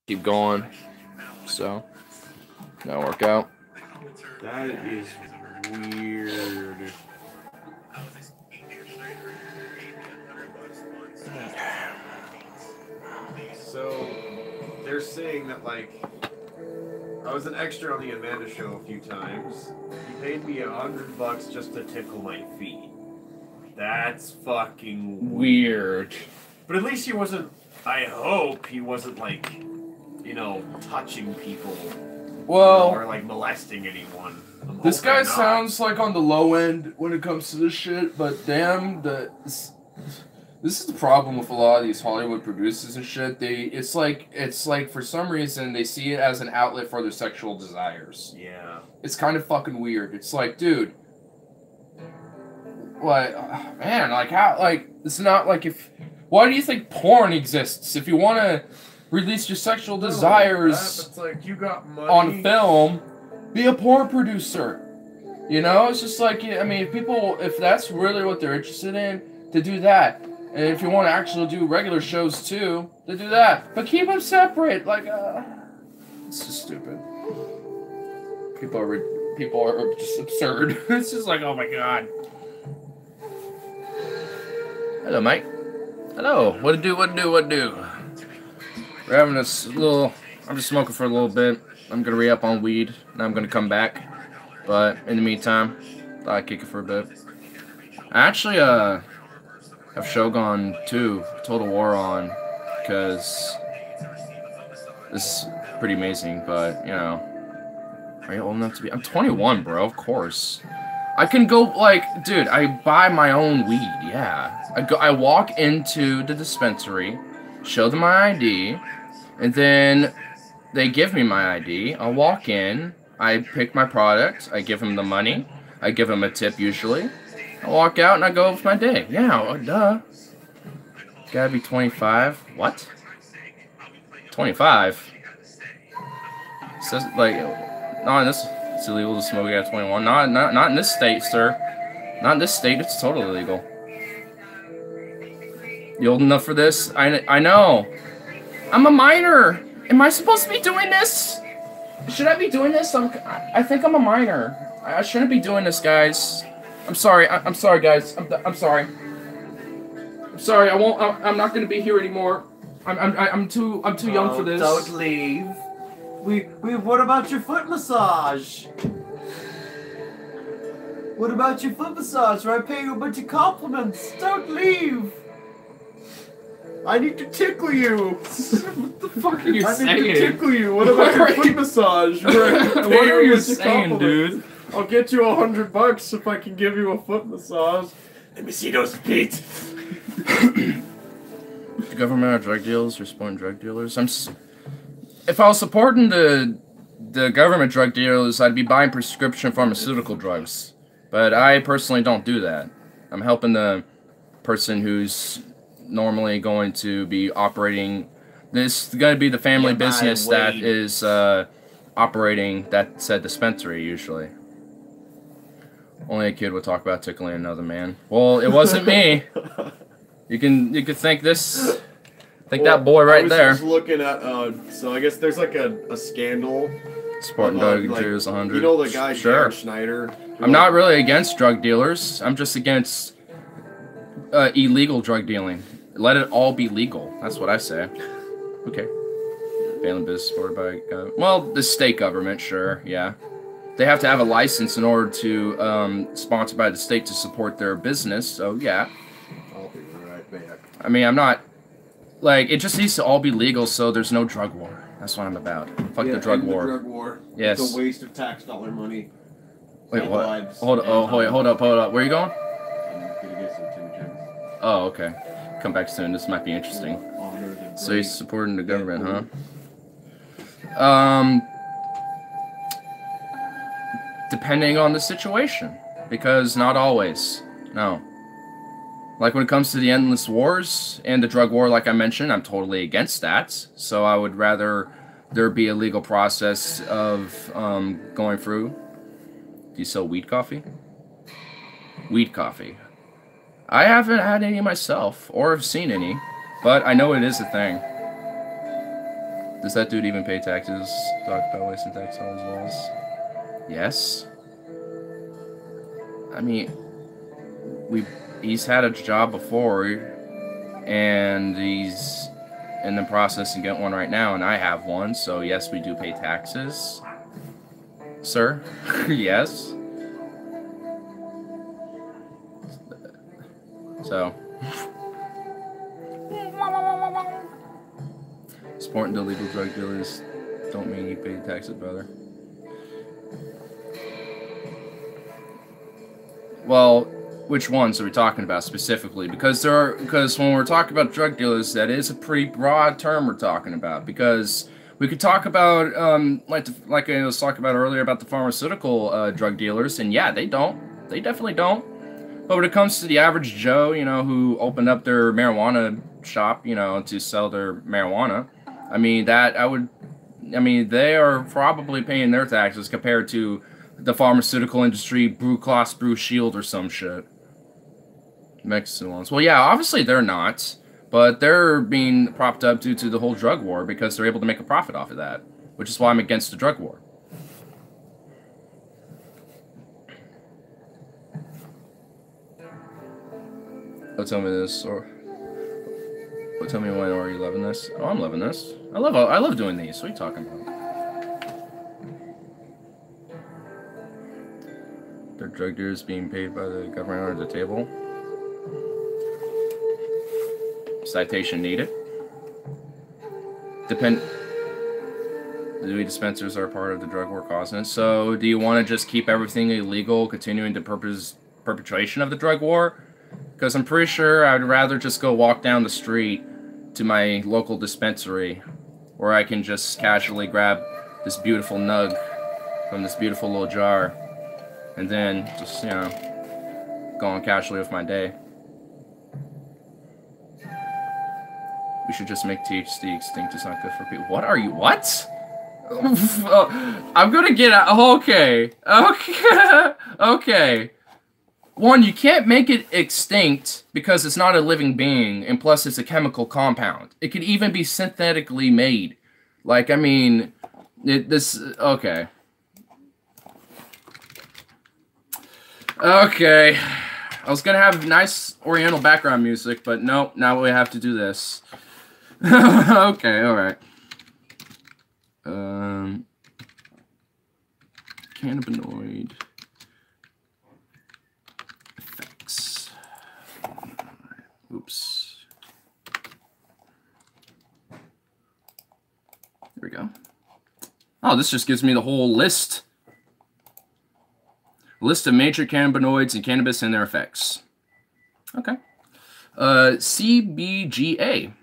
keep going. So that'll work out. That is weird. So they're saying that I was an extra on the Amanda show a few times. He paid me $100 just to tickle my feet. That's fucking Weird. But at least he wasn't. I hope he wasn't touching people. Well, or molesting anyone. This guy sounds like on the low end when it comes to this shit, but damn, this is the problem with a lot of these Hollywood producers and shit. It's like for some reason they see it as an outlet for their sexual desires. Yeah. It's kind of fucking weird. It's like, dude, man, how, it's not like if. Why do you think porn exists? If you want to release your sexual desires it's like you got money on film, be a porn producer. You know, it's just like, I mean, if that's really what they're interested in, to do that. And if you want to actually do regular shows too, to do that. But keep them separate. It's just stupid. People are just absurd. It's just like, oh my god. Hello, Mike. Hello. What do? We're having this little. I'm just smoking for a little bit. I'm gonna re-up on weed, and I'm gonna come back. But in the meantime, thought I'd kick it for a bit. I actually have Shogun 2 Total War on because this is pretty amazing. But you know, are you old enough to be? I'm 21, bro. Of course. I can go dude. I buy my own weed. Yeah. I walk into the dispensary, show them my ID, and then they give me my ID. I walk in, I pick my product, I give them the money, I give them a tip usually. I walk out and I go with my day. Yeah, duh. Gotta be 25. What? 25? It says no, in this it's illegal to smoke at 21. Not in this state, sir. Not in this state. It's totally illegal. You old enough for this? I know. I'm a minor. Am I supposed to be doing this? Should I be doing this? I think I'm a minor. I shouldn't be doing this, guys. I'm sorry. I'm sorry, guys. I'm sorry. I'm sorry. I won't. I'm not gonna be here anymore. I'm too young for this. Don't leave. What about your foot massage? What about your foot massage? Where I pay you a bunch of compliments. Don't leave. I need to tickle you. What the fuck are you saying? I need to tickle you. What about your foot massage? What are you saying, dude? I'll get you $100 if I can give you a foot massage. Let me see those feet. The government are drug dealers or supporting drug dealers? If I was supporting the government drug dealers, I'd be buying prescription pharmaceutical drugs. But I personally don't do that. I'm helping the person who's normally going to be operating. This is going to be the family business that is operating that said dispensary usually. Only a kid would talk about tickling another man. Well, it wasn't me. You could think this. That boy right there. I was just looking at, so I guess there's a scandal. Sporting drug dealers 100. You know the guy, sure. Dan Schneider? I'm not really against drug dealers. I'm just against illegal drug dealing. Let it all be legal. That's what I say. Okay. Family business supported by, well, the state government, sure, yeah. They have to have a license in order to, sponsored by the state to support their business, so yeah. I'll be right back. I mean, I'm not, it just needs to all be legal so there's no drug war. That's what I'm about. Fuck the drug war. The drug war. Yes. It's a waste of tax dollar money. Wait, what? Hold up. Where are you going? I'm gonna get some Tim Tams. Oh, okay. Come back soon. This might be interesting. So he's supporting the government, huh? Depending on the situation. Because not always. No. Like when it comes to the endless wars and the drug war, like I mentioned, I'm totally against that. So I would rather there be a legal process of going through. Do you sell weed coffee? Weed coffee. I haven't had any myself, or have seen any, but I know it is a thing. Does that dude even pay taxes? Talk about wasting tax on his laws. Yes. I mean, he's had a job before, and he's in the process of getting one right now, and I have one, so yes, we do pay taxes. Sir? Yes. So. Supporting illegal drug dealers don't mean you pay taxes, brother. Well, which ones are we talking about specifically? Because when we're talking about drug dealers, that is a pretty broad term we're talking about. Because we could talk about like I was talking about earlier about the pharmaceutical drug dealers, and yeah, they definitely don't. But when it comes to the average Joe, you know, who opened up their marijuana shop, you know, to sell their marijuana, I mean they are probably paying their taxes compared to the pharmaceutical industry, Blue Cross Blue Shield or some shit. Mexican ones. Well, yeah, obviously they're not, but they're being propped up due to the whole drug war because they're able to make a profit off of that, which is why I'm against the drug war. Oh, tell me this, or tell me when are you loving this? Oh, I'm loving this. I love doing these. What are you talking about? Their drug dealers being paid by the government under the table. Citation needed. The weed dispensers are part of the drug war causing it. So, do you want to just keep everything illegal, continuing the perpetration of the drug war? Because I'm pretty sure I'd rather just go walk down the street to my local dispensary, where I can just casually grab this beautiful nug from this beautiful little jar, and then just, you know, go on casually with my day. We should just make THC extinct. It's not good for people. What are you? What? I'm gonna get out. Okay. Okay. One, you can't make it extinct because it's not a living being, and plus it's a chemical compound. It could even be synthetically made. Like, I mean, okay. Okay. I was gonna have nice oriental background music, but nope, now we have to do this. Okay, alright. Cannabinoid effects. Oops. There we go. Oh, this just gives me the whole list. List of major cannabinoids and cannabis and their effects. Okay. CBGA.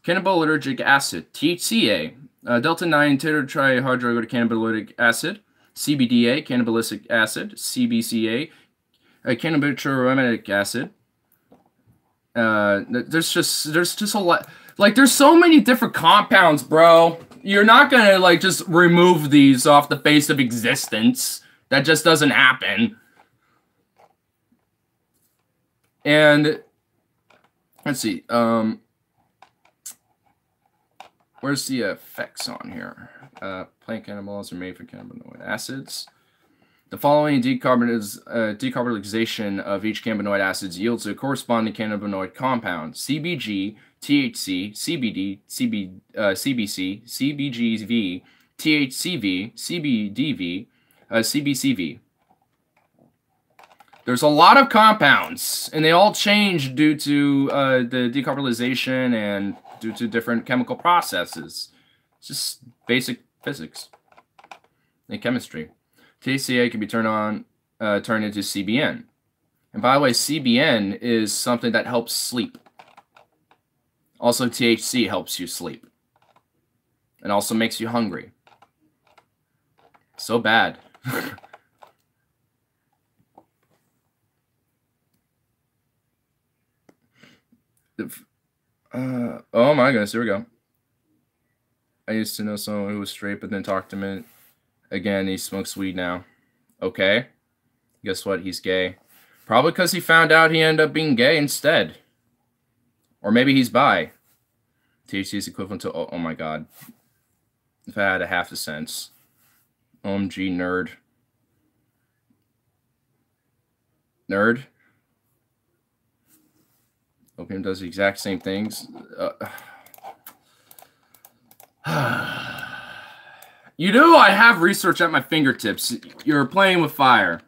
Cannabinoidic acid. THCA. Delta-9 tetrahydrocannabinoic acid. CBDA. Cannabinoic acid. CBCA. Cannabinoic acid. There's just a lot. Like, there's so many different compounds, bro. You're not gonna, like, just remove these off the face of existence. That just doesn't happen. And let's see. Where's the effects on here? Plant cannabinoids are made from cannabinoid acids. The following decarbonization of each cannabinoid acid yields a corresponding cannabinoid compound: CBG, THC, CBD, CBC, CBGV, THCV, CBDV, CBCV. There's a lot of compounds, and they all change due to the decarbonization and due to different chemical processes. It's just basic physics and chemistry. THCA can be turned into CBN. And by the way, CBN is something that helps sleep. Also, THC helps you sleep. And also makes you hungry. So bad. Oh my goodness, here we go. I used to know someone who was straight, but then talked to him again. He smokes weed now. Okay. Guess what? He's gay. Probably because he found out he ended up being gay instead. Or maybe he's bi. THC is equivalent to... Oh my god. if I had a half a sense. OMG, nerd. Nerd. Opium does the exact same things. You know I have research at my fingertips. You're playing with fire.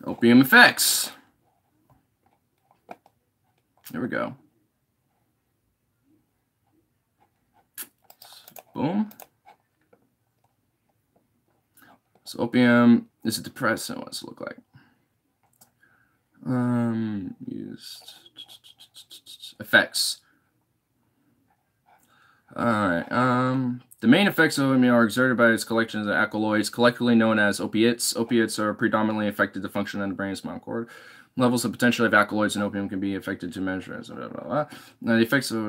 Opium effects. There we go. Boom. So opium is a depressant. What does it look like? Used effects. All right. The main effects of opium are exerted by its collections of alkaloids, collectively known as opiates. Opiates are predominantly affected to function in the brain's spinal cord. Levels of potential of alkaloids in opium can be affected to measure. Blah, blah, blah. Now, the effects of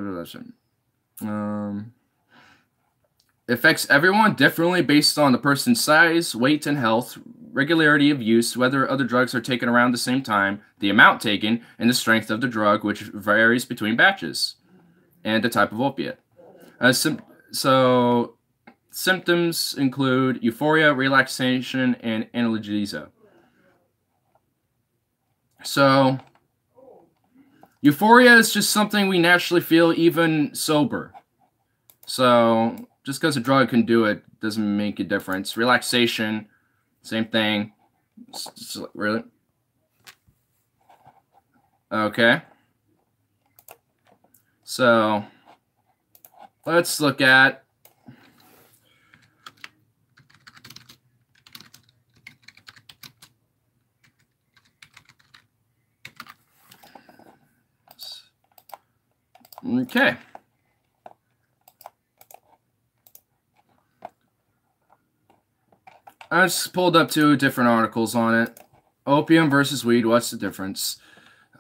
affects everyone differently based on the person's size, weight, and health, regularity of use, whether other drugs are taken around the same time, the amount taken, and the strength of the drug, which varies between batches, and the type of opiate. So, symptoms include euphoria, relaxation, and analgesia. So, euphoria is just something we naturally feel even sober. So, just because a drug can do it doesn't make a difference. Relaxation, same thing. Really? Okay. So, let's look at okay. I just pulled up 2 different articles on it. Opium versus weed, what's the difference?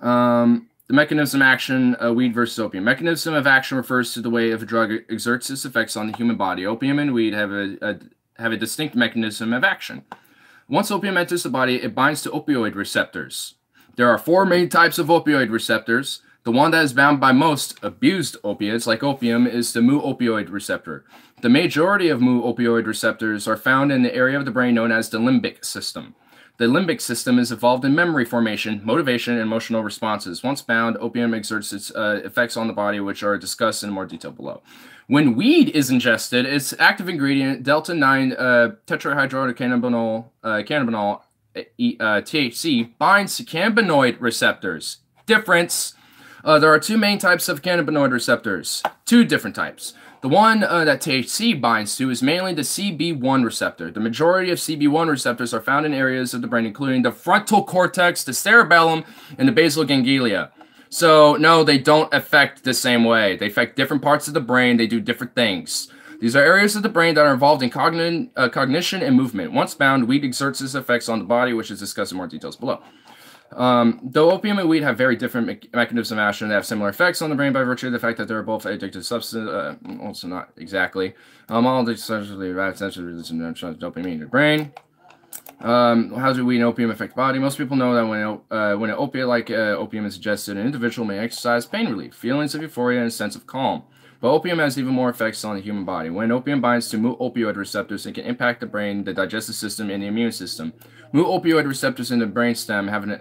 The mechanism of action, weed versus opium. Mechanism of action refers to the way if a drug exerts its effects on the human body. Opium and weed have a distinct mechanism of action. Once opium enters the body, it binds to opioid receptors. There are 4 main types of opioid receptors. The one that is bound by most abused opiates, like opium, is the mu opioid receptor. The majority of mu opioid receptors are found in the area of the brain known as the limbic system. The limbic system is involved in memory formation, motivation, and emotional responses. Once bound, opium exerts its effects on the body, which are discussed in more detail below. When weed is ingested, its active ingredient, delta-9 tetrahydrocannabinol, THC, binds to cannabinoid receptors. Difference. There are 2 main types of cannabinoid receptors. 2 different types. The one that THC binds to is mainly the CB1 receptor. The majority of CB1 receptors are found in areas of the brain, including the frontal cortex, the cerebellum, and the basal ganglia. So, no, they don't affect the same way. They affect different parts of the brain. They do different things. These are areas of the brain that are involved in cognition and movement. Once bound, weed exerts its effects on the body, which is discussed in more details below. Though opium and weed have very different mechanisms of action, they have similar effects on the brain by virtue of the fact that they're both addictive substances. Also not exactly. All the essentially dopamine in the brain. How do weed and opium affect the body? Most people know that when an opiate like opium is ingested, an individual may exercise pain relief, feelings of euphoria, and a sense of calm. But opium has even more effects on the human body. When opium binds to mu opioid receptors, it can impact the brain, the digestive system, and the immune system. Mu opioid receptors in the brainstem have an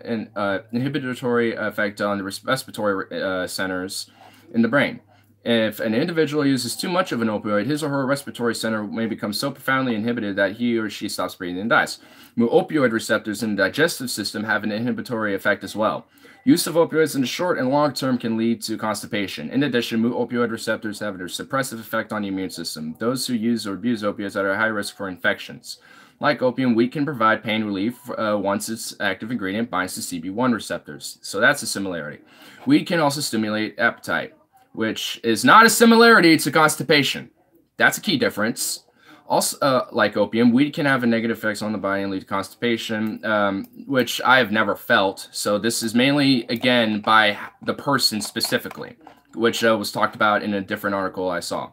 inhibitory effect on the respiratory centers in the brain. If an individual uses too much of an opioid, his or her respiratory center may become so profoundly inhibited that he or she stops breathing and dies. Mu opioid receptors in the digestive system have an inhibitory effect as well. Use of opioids in the short and long term can lead to constipation. In addition, mu opioid receptors have a suppressive effect on the immune system. Those who use or abuse opiates are at high risk for infections. Like opium, weed can provide pain relief once its active ingredient binds to CB1 receptors. So that's a similarity. Weed can also stimulate appetite, which is not a similarity to constipation. That's a key difference. Also, like opium, weed can have a negative effects on the body and lead to constipation, which I have never felt. So this is mainly, again, by the person specifically, which was talked about in a different article I saw.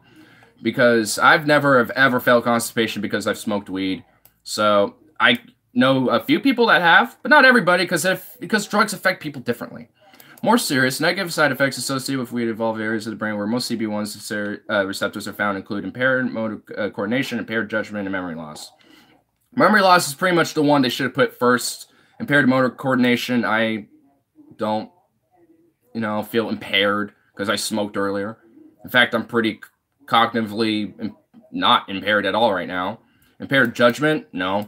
Because I've never have ever felt constipation because I've smoked weed. So I know a few people that have, but not everybody, because drugs affect people differently. More serious, negative side effects associated with weed involve areas of the brain where most CB1 receptors are found, include impaired motor coordination, impaired judgment, and memory loss. Memory loss is pretty much the one they should have put first. Impaired motor coordination, I don't, feel impaired because I smoked earlier. In fact, I'm pretty cognitively not impaired at all right now. Impaired judgment, no.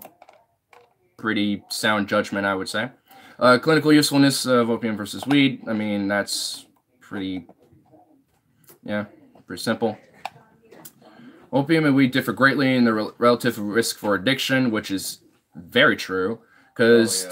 Pretty sound judgment, I would say. Clinical usefulness of opium versus weed. I mean, that's pretty simple. Opium and weed differ greatly in the relative risk for addiction, which is very true. Because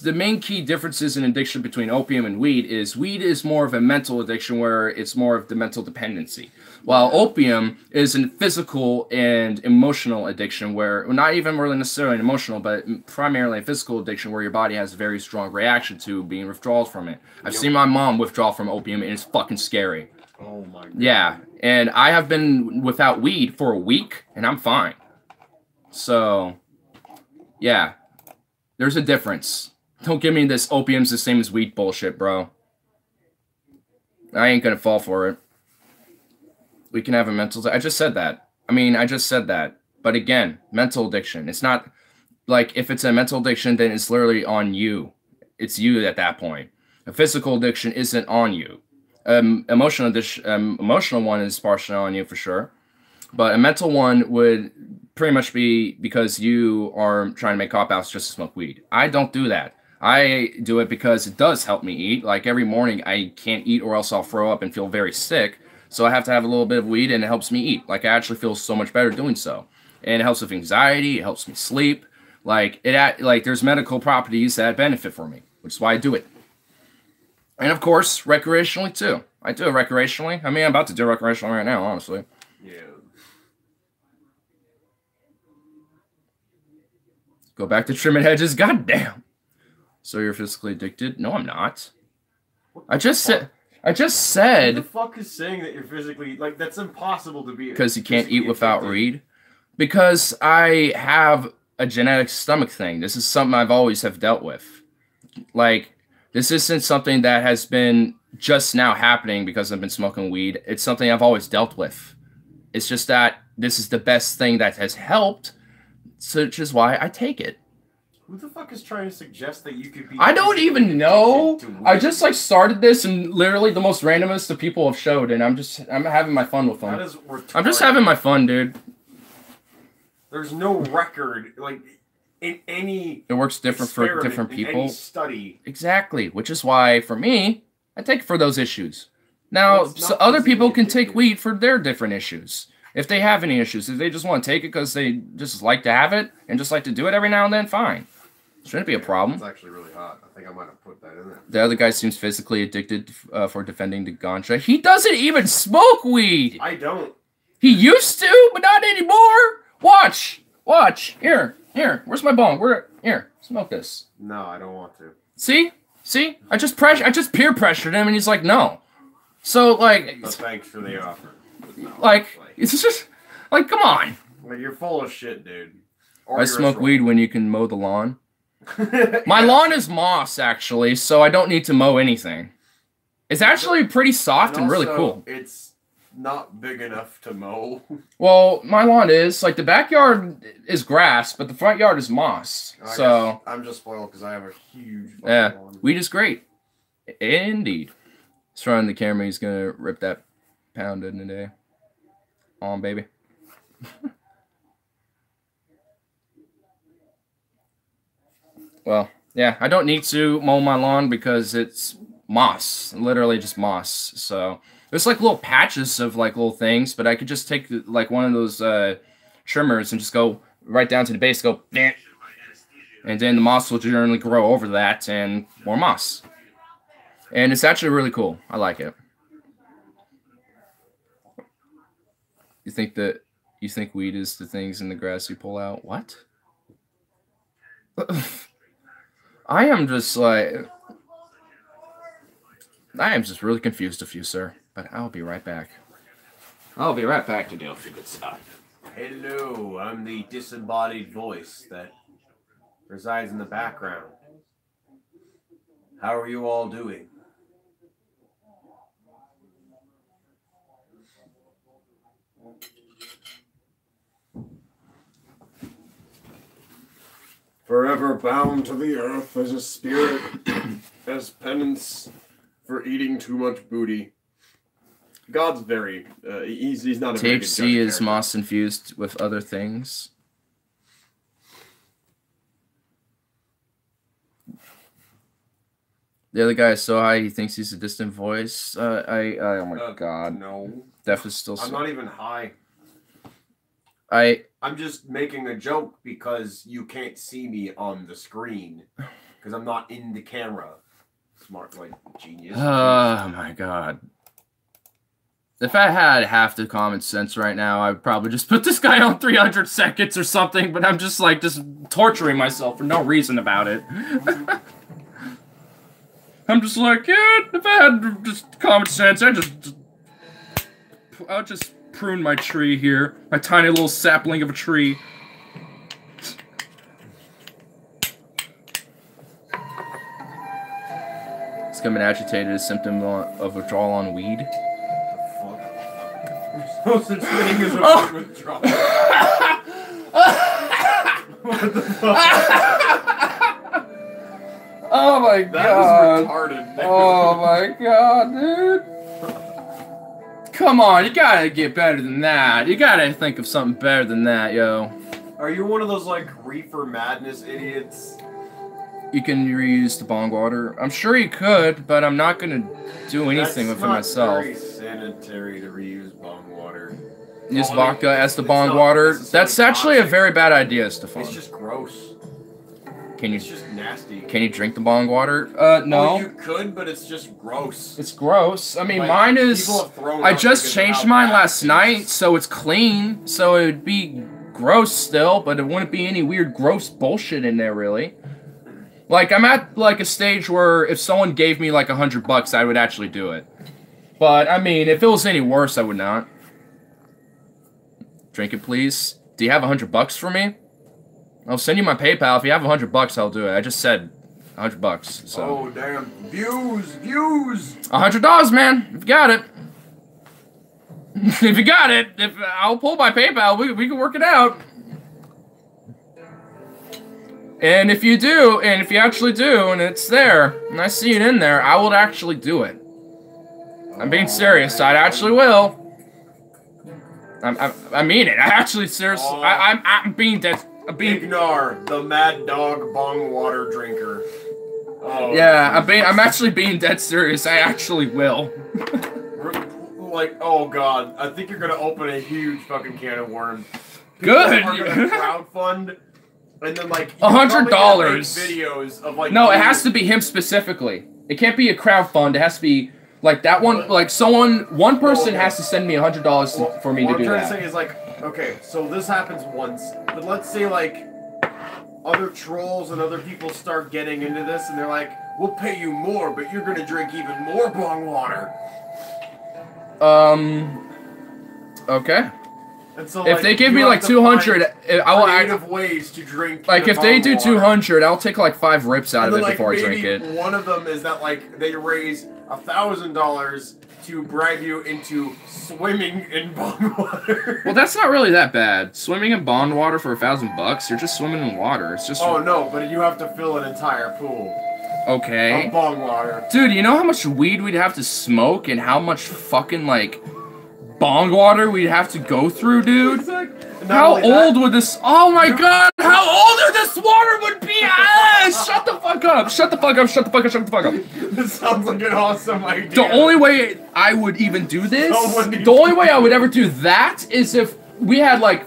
the main key differences in addiction between opium and weed is more of a mental addiction where it's more of the mental dependency. While opium is a physical and emotional addiction where, well, not even really necessarily an emotional, but primarily a physical addiction where your body has a very strong reaction to being withdrawal from it. I've seen my mom withdraw from opium and it's fucking scary. Oh my god. Yeah, and I have been without weed for a week and I'm fine. So, yeah, there's a difference. Don't give me this opium's the same as weed bullshit, bro. I ain't gonna fall for it. We can have a mental... I just said that. But again, mental addiction. It's not... Like, if it's a mental addiction, then it's literally on you. It's you at that point. A physical addiction isn't on you. Emotional one is partially on you, for sure. But a mental one would pretty much be because you are trying to make cop-outs just to smoke weed. I don't do that. I do it because it does help me eat. Like, every morning, I can't eat or else I'll throw up and feel very sick. So I have to have a little bit of weed, and it helps me eat. Like, I actually feel so much better doing so. And it helps with anxiety. It helps me sleep. Like, there's medical properties that benefit for me, which is why I do it. And, of course, recreationally, too. I do it recreationally. I mean, I'm about to do it recreationally right now, honestly. Yeah. Go back to trimming hedges. Goddamn. So you're physically addicted? No, I'm not. I just said... Who the fuck is saying that you're physically... Like, that's impossible to be... Because you can't eat without weed? Because I have a genetic stomach thing. This is something I've always have dealt with. Like, this isn't something that has been just now happening because I've been smoking weed. It's something I've always dealt with. It's just that this is the best thing that has helped, which is why I take it. Who the fuck is trying to suggest that you could be... I don't even know. I just, like, started this and literally the most randomest of people have showed, and I'm having my fun with them. That is retarded. I'm just having my fun, dude. There's no record, like, in any... It works different for different people. In any study. Exactly, which is why, for me, I take it for those issues. Now, so other people can take weed for their different issues. If they have any issues, if they just want to take it because they just like to have it and just like to do it every now and then, fine. Shouldn't be a problem. It's actually really hot. I think I might have put that in there. The other guy seems physically addicted for defending the ganja. He doesn't even smoke weed! I don't. He used to, but not anymore! Watch! Watch! Here. Where's my bong? Here. Smoke this. No, I don't want to. See? I just peer pressured him and he's like, no. So, like... But thanks for the offer. No, like, it's just... Like, come on! Like, you're full of shit, dude. I smoke weed when you can mow the lawn. My lawn is moss, actually, so I don't need to mow anything. It's actually pretty soft and really cool. It's not big enough to mow. Well, my lawn is. Like, the backyard is grass, but the front yard is moss. So I'm just spoiled because I have a huge lawn. Weed is great. Indeed. He's running the camera. He's going to rip that pound in a day. On, baby. Well, yeah, I don't need to mow my lawn because it's moss, literally just moss. So there's like little patches of like little things, but I could just take like one of those trimmers and just go right down to the base, go, bleh, and then the moss will generally grow over that and more moss. And it's actually really cool. I like it. You think weed is the things in the grass you pull out? What? I am just really confused with you, sir. But I'll be right back. I'll be right back to deal with your good stuff. Hello, I'm the disembodied voice that resides in the background. How are you all doing? Forever bound to the earth as a spirit, as penance for eating too much booty. God's very, he's not a very good judge of THC is character. moss infused with other things. The other guy is so high he thinks he's a distant voice. Oh my god. No. Def is still I'm not even high. I'm just making a joke because you can't see me on the screen. Because I'm not in the camera. Smart, like, genius. Oh my god. If I had half the common sense right now, I would probably just put this guy on 300 seconds or something, but I'm just like, just torturing myself for no reason about it. I'm just like, yeah, if I had just common sense, I'll just prune my tree here. My tiny little sapling of a tree. Becoming agitated is a symptom of withdrawal on weed. No such thing as a withdrawal. What the fuck? Oh my That god. was retarded. Dude. Oh my god, dude. Come on, you gotta get better than that. You gotta think of something better than that, yo. Are you one of those, like, reefer madness idiots? You can reuse the bong water. I'm sure you could, but I'm not gonna do anything with it myself. It's not very sanitary to reuse bong water. Use Oh, vodka as the it's bong not water. necessarily That's actually a toxic. very bad idea, Stefan. It's just gross. Can It's you just nasty. can you drink the bong water? No. Oh, you could, but it's just gross. It's gross. I mean, Like, mine is. people have thrown I up just because of changed how mine bad last it night, is. so it's clean. So it would be gross still, but it wouldn't be any weird, gross bullshit in there, really. Like, I'm at, like, a stage where if someone gave me, like, $100, I would actually do it. But, I mean, if it was any worse, I would not. Drink it, please. Do you have $100 for me? I'll send you my PayPal. If you have $100, I'll do it. I just said $100, so. Oh, damn. Views! Views! $100, man. If you got it. If you got it, I'll pull my PayPal. We can work it out. And if you do, and if you actually do, and it's there, and I see it in there, I will actually do it. I'm being serious. I actually will. I mean it. I actually seriously. I'm being dead. I'm being. Ignore the mad dog bong water drinker. Oh, Yeah, I'm actually being dead serious. I actually will. Like, oh god, I think you're gonna open a huge fucking can of worms. Good. People are gonna crowdfund, and then like $100. videos of like. No, it has to be him specifically. It can't be a crowdfund. It has to be like that one. Like one person has to send me $100 for me to do What I'm trying that. to say is like, okay, so this happens once, but let's say like other trolls and other people start getting into this, and they're like, "We'll pay you more, but you're gonna drink even more bong water." Okay. And so, If they give you me have like to 200, find I will. creative ways to drink. Like the if they bong do water. 200, I'll take like 5 rips out And of then, it like, before I maybe drink it. one of them is that like they raise $1,000 to bribe you into swimming in bong water. Well, that's not really that bad. Swimming in bond water for $1,000, you're just swimming in water. It's just Oh no, but you have to fill an entire pool okay. of bong water. Dude, you know how much weed we'd have to smoke and how much fucking like bong water we'd have to go through, dude? Not How only that- old would this? Oh my god! How old this water would be? Ah, shut the fuck up! Shut the fuck up! Shut the fuck up! Shut the fuck up! This sounds like an awesome idea. The only way I would even do this, Someone needs the only way I would ever do that is if we had like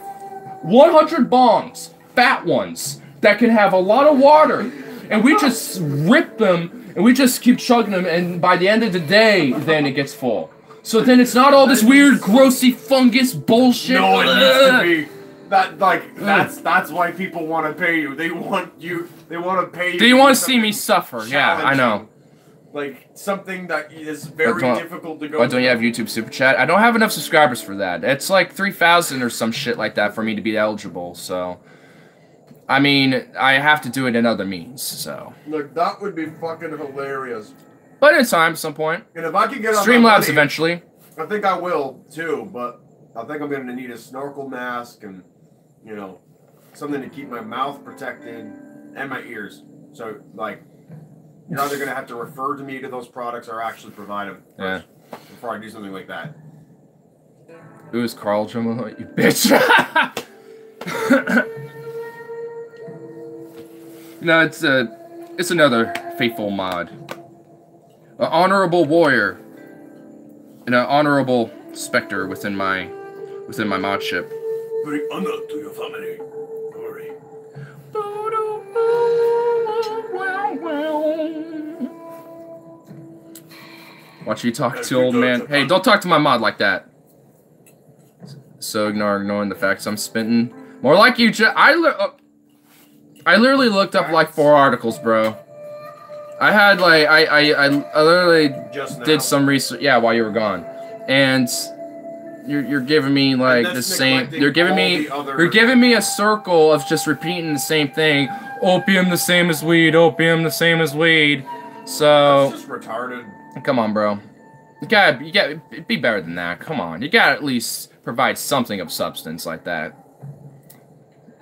100 bongs, fat ones, that can have a lot of water, and we just rip them, and we just keep chugging them, and by the end of the day, then it gets full. So then it's not all this weird, grossy fungus bullshit. No, it needs to be that like that's why people want to pay you. They want you. They want to pay you. Do you want to see something me suffer? Yeah, I know. Like something that is very difficult to go. Why don't you have through. YouTube Super Chat? I don't have enough subscribers for that. It's like 3,000 or some shit like that for me to be eligible, so... I mean, I have to do it in other means, so. Look, that would be fucking hilarious. But in time, some point. And if I can get on Streamlabs eventually. I think I will too, but I think I'm going to need a snorkel mask and, you know, something to keep my mouth protected and my ears. So, like, you're either going to have to refer to me to those products or actually provide them first before I do something like that. It was Carl Jumbo, you bitch. No, it's another faithful mod. An honorable warrior. And an honorable specter within my mod ship. Bring honor to your family. Glory. Watch you talk to old man. Hey, don't talk to my mod like that. So ignoring the facts I'm spitting. More like you, I literally looked up like 4 articles, bro. I had like I literally did some research. Yeah, while you were gone, and you're giving me like the same. You're giving me a circle of just repeating the same thing. Opium the same as weed. Opium the same as weed. So that's just retarded. Come on, bro. You gotta be better than that. Come on, you gotta at least provide something of substance like that.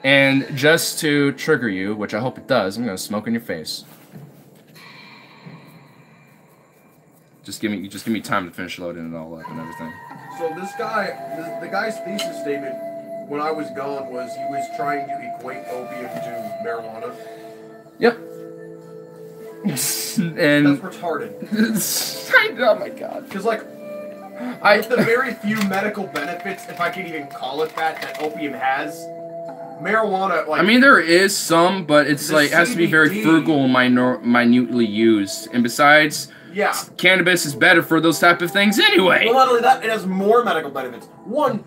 And just to trigger you, which I hope it does, I'm gonna smoke in your face. Just give me time to finish loading it all up and everything. So this guy, the guy's thesis statement when I was gone was he was trying to equate opium to marijuana. Yep. And that's retarded. Oh my god. Because like, with the very few medical benefits, if I can even call it that opium has, marijuana, like... I mean, there is some, but it's like, it has to be very frugal and minutely used. And besides, yeah, cannabis is better for those type of things anyway. Well, not only that, it has more medical benefits. One,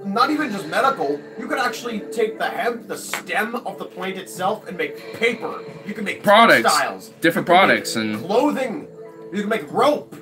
not even just medical, you can actually take the hemp, the stem of the plant itself, and make paper. You can make products, textiles, different products, and clothing. You can make rope.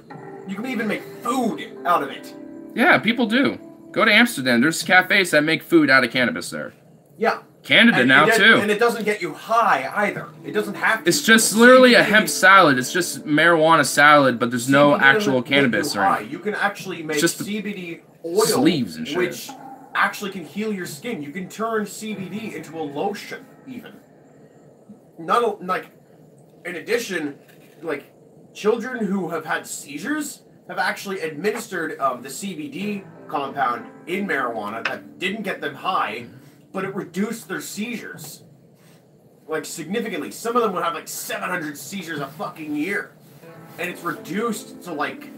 You can even make food out of it. Yeah, people do. Go to Amsterdam. There's cafes that make food out of cannabis there. Yeah. Canada now too. And it doesn't get you high either. It doesn't have to. It's just literally a hemp salad. It's just marijuana salad, but there's no actual cannabis or anything. You can actually make just CBD oil, sleeves and shit, which actually can heal your skin. You can turn CBD into a lotion, even. In addition, like children who have had seizures have actually administered the CBD compound in marijuana that didn't get them high, but it reduced their seizures, like, significantly. Some of them would have, like, 700 seizures a fucking year. And it's reduced to, like,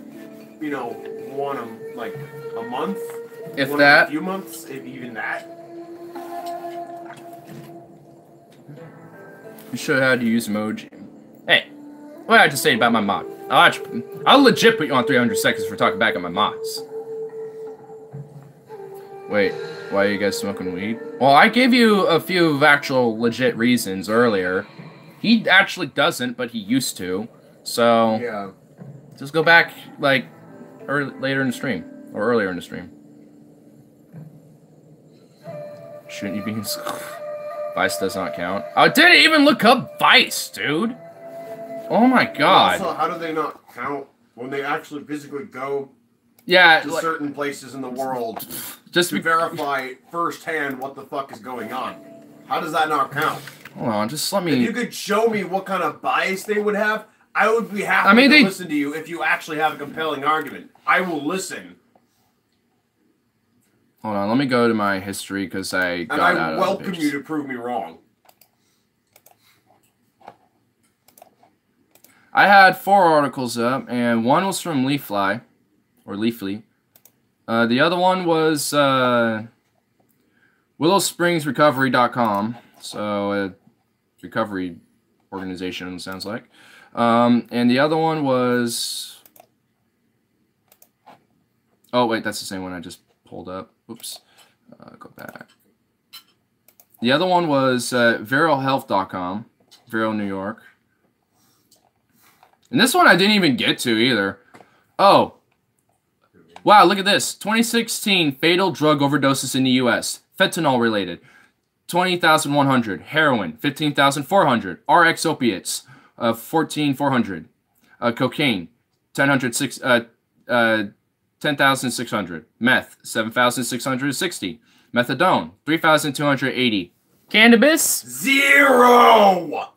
you know, one a month. If one that. A few months, if even that. You should have had to use emoji. Hey, what did I just say about my mod? I'll legit put you on 300 seconds for talking back at my mods. Wait. Why are you guys smoking weed? Well, I gave you a few actual legit reasons earlier. He actually doesn't, but he used to. So, yeah, just go back, like, later in the stream. Or earlier in the stream. Shouldn't you be in school? Vice does not count. I didn't even look up Vice, dude! Oh my god. Also, how do they not count when they actually physically go to certain places in the world just to verify firsthand what the fuck is going on? How does that not count? Hold on, just let me... If you could show me what kind of bias they would have, I would be happy to listen to you if you actually have a compelling argument. I will listen. Hold on, let me go to my history because I got out of it. And I welcome you to prove me wrong. I had 4 articles up, and one was from Leafly. Or Leafly. The other one was WillowSpringsRecovery.com. So, a recovery organization, sounds like. And the other one was... Oh, wait, that's the same one I just pulled up. Oops. Go back. The other one was ViralHealth.com. Viral, New York. And this one I didn't even get to either. Oh. Wow, look at this. 2016 fatal drug overdoses in the U.S. Fentanyl related. 20,100. Heroin, 15,400. RX opiates, 14,400. Cocaine, 10,600. Meth, 7,660. Methadone, 3,280. Cannabis, 0.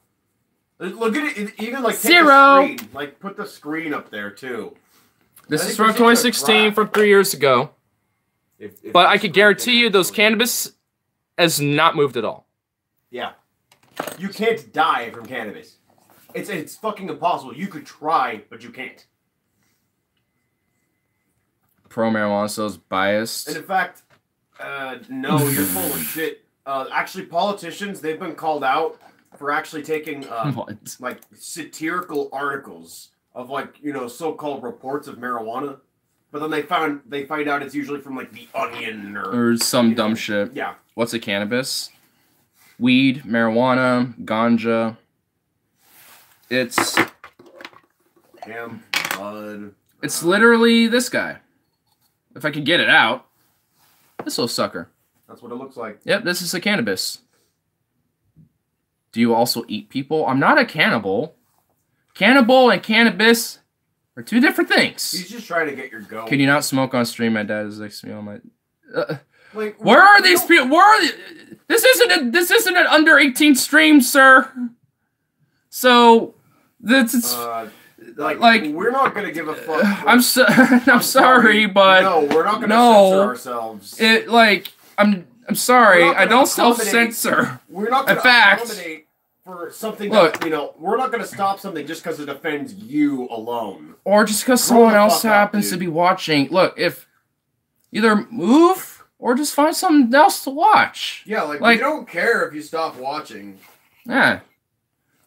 Look at it. Even like take 0. the screen. Like put the screen up there too. This I is think from this is a 2016, crap. from 3 years ago. If But I this could screen guarantee you those actually- cannabis has not moved at all. Yeah. You can't die from cannabis. It's fucking impossible. You could try, but you can't. Pro marijuana sales biased. And in fact, no, you're full of shit. Actually, politicians, they've been called out for actually taking What? like satirical articles of like, you know, so-called reports of marijuana. But then they find out it's usually from like the Onion or Some you dumb know, shit. Yeah. What's a cannabis? Weed, marijuana, ganja. It's Hemp, bud. it's literally this guy. If I could get it out. This little sucker. That's what it looks like. Yep, this is a cannabis. Do you also eat people? I'm not a cannibal. Cannibal and cannabis are two different things. He's just trying to get your go. Can you not smoke on stream? My dad is next to me on my... Like, Where are we these don't- people? Where are the... This isn't an under 18 stream, sir. So this is like, like- we're not gonna give a fuck. I'm sorry, but no, we're not gonna no. censor ourselves. it like I'm sorry. We're not I gonna don't accommodate- self-censor. We're not gonna in fact- accommodate for something Look. that, you know, we're not gonna stop something just because it offends you alone. Or just because Grow someone the else fuck up, happens dude. to be watching. Look, if either move or just find something else to watch. Yeah, like, Like- we don't care if you stop watching. Yeah.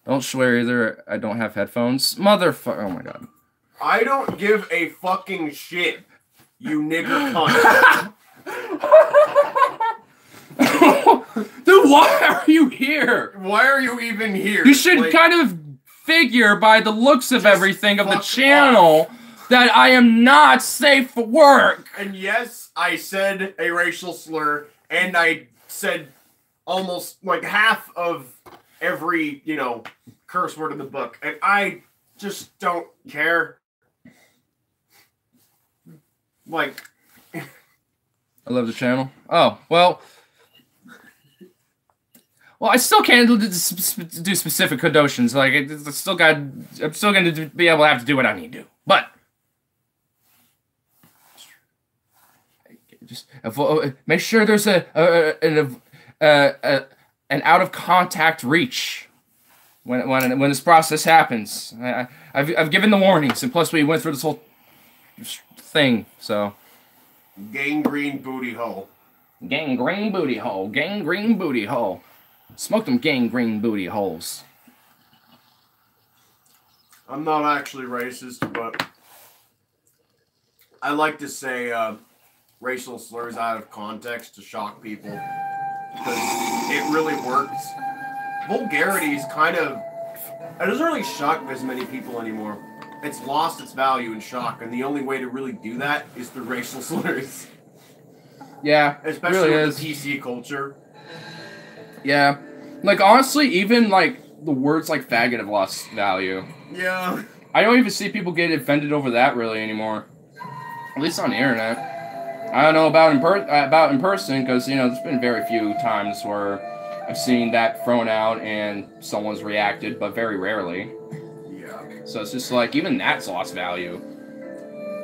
Don't swear either. I don't have headphones. Motherfucker. Oh my god. I don't give a fucking shit, you nigger cunt. Dude, why are you here? Why are you even here? You should Like, kind of figure by the looks of Just everything of the fuck channel that I am not safe for work. And yes, I said a racial slur, and I said almost like half of every, you know, curse word in the book, and I just don't care. Like, I love the channel. Oh, well. Well, I still can't do specific condotions. Like, I'm still going to be able to have to do what I need to. But just make sure there's an out of contact reach when this process happens. I've given the warnings, and plus we went through this whole thing. So gangrene booty hole. gangrene booty hole, gangrene booty hole. Smoke them gangrene booty holes. I'm not actually racist, but I like to say racial slurs out of context to shock people. Because it really works. Vulgarity is kind of... It doesn't really shock as many people anymore. It's lost its value in shock, and the only way to really do that is through racial slurs. Yeah, Especially really with is. the PC culture. Yeah, like honestly, even like the words like faggot have lost value. Yeah. I don't even see people get offended over that really anymore. At least on the internet. I don't know about in person because you know there's been very few times where I've seen that thrown out and someone's reacted, but very rarely. Yeah. So it's just like even that's lost value.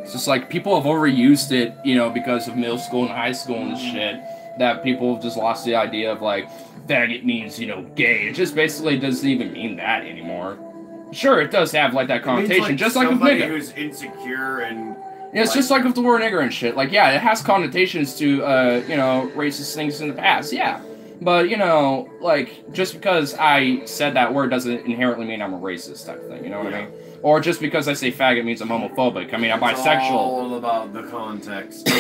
It's just like people have overused it, you know, because of middle school and high school and shit. That people have just lost the idea of like faggot means, you know, gay. It just basically doesn't even mean that anymore. Sure, it does have like that connotation, It means, just like with somebody nigga. who's insecure and... Yeah, it's just like with the word nigger and shit. Like, yeah, it has connotations to, you know, racist things in the past. Yeah. But, you know, like, just because I said that word doesn't inherently mean I'm a racist type of thing. You know what I mean? Or just because I say faggot means I'm homophobic. I mean, I'm It's bisexual. all about the context.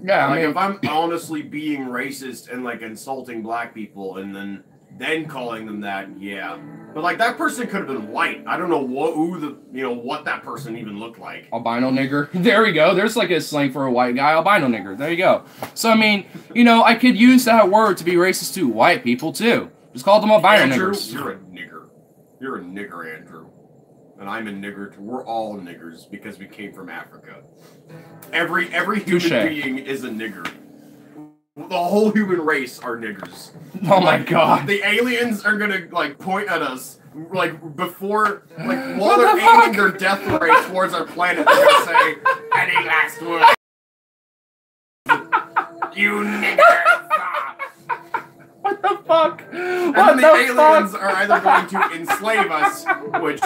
Yeah, I Like, mean, if I'm honestly being racist and, like, insulting black people, and then then calling them that, yeah. But like that person could have been white. I don't know what that person even looked like. Albino nigger. There we go. There's like a slang for a white guy. Albino nigger. There you go. So, I mean, you know, I could use that word to be racist to white people, too. Just call them albino Andrew, niggers. you're a nigger. You're a nigger, Andrew. And I'm a nigger, too. We're all niggers because we came from Africa. Every human being is a nigger. The whole human race are niggers. Oh my god. The aliens are gonna, like, point at us, like, before, like, while they're aiming their death ray towards our planet, they're gonna say, any last word? You niggers! What the fuck? And then the aliens are either going to enslave us, which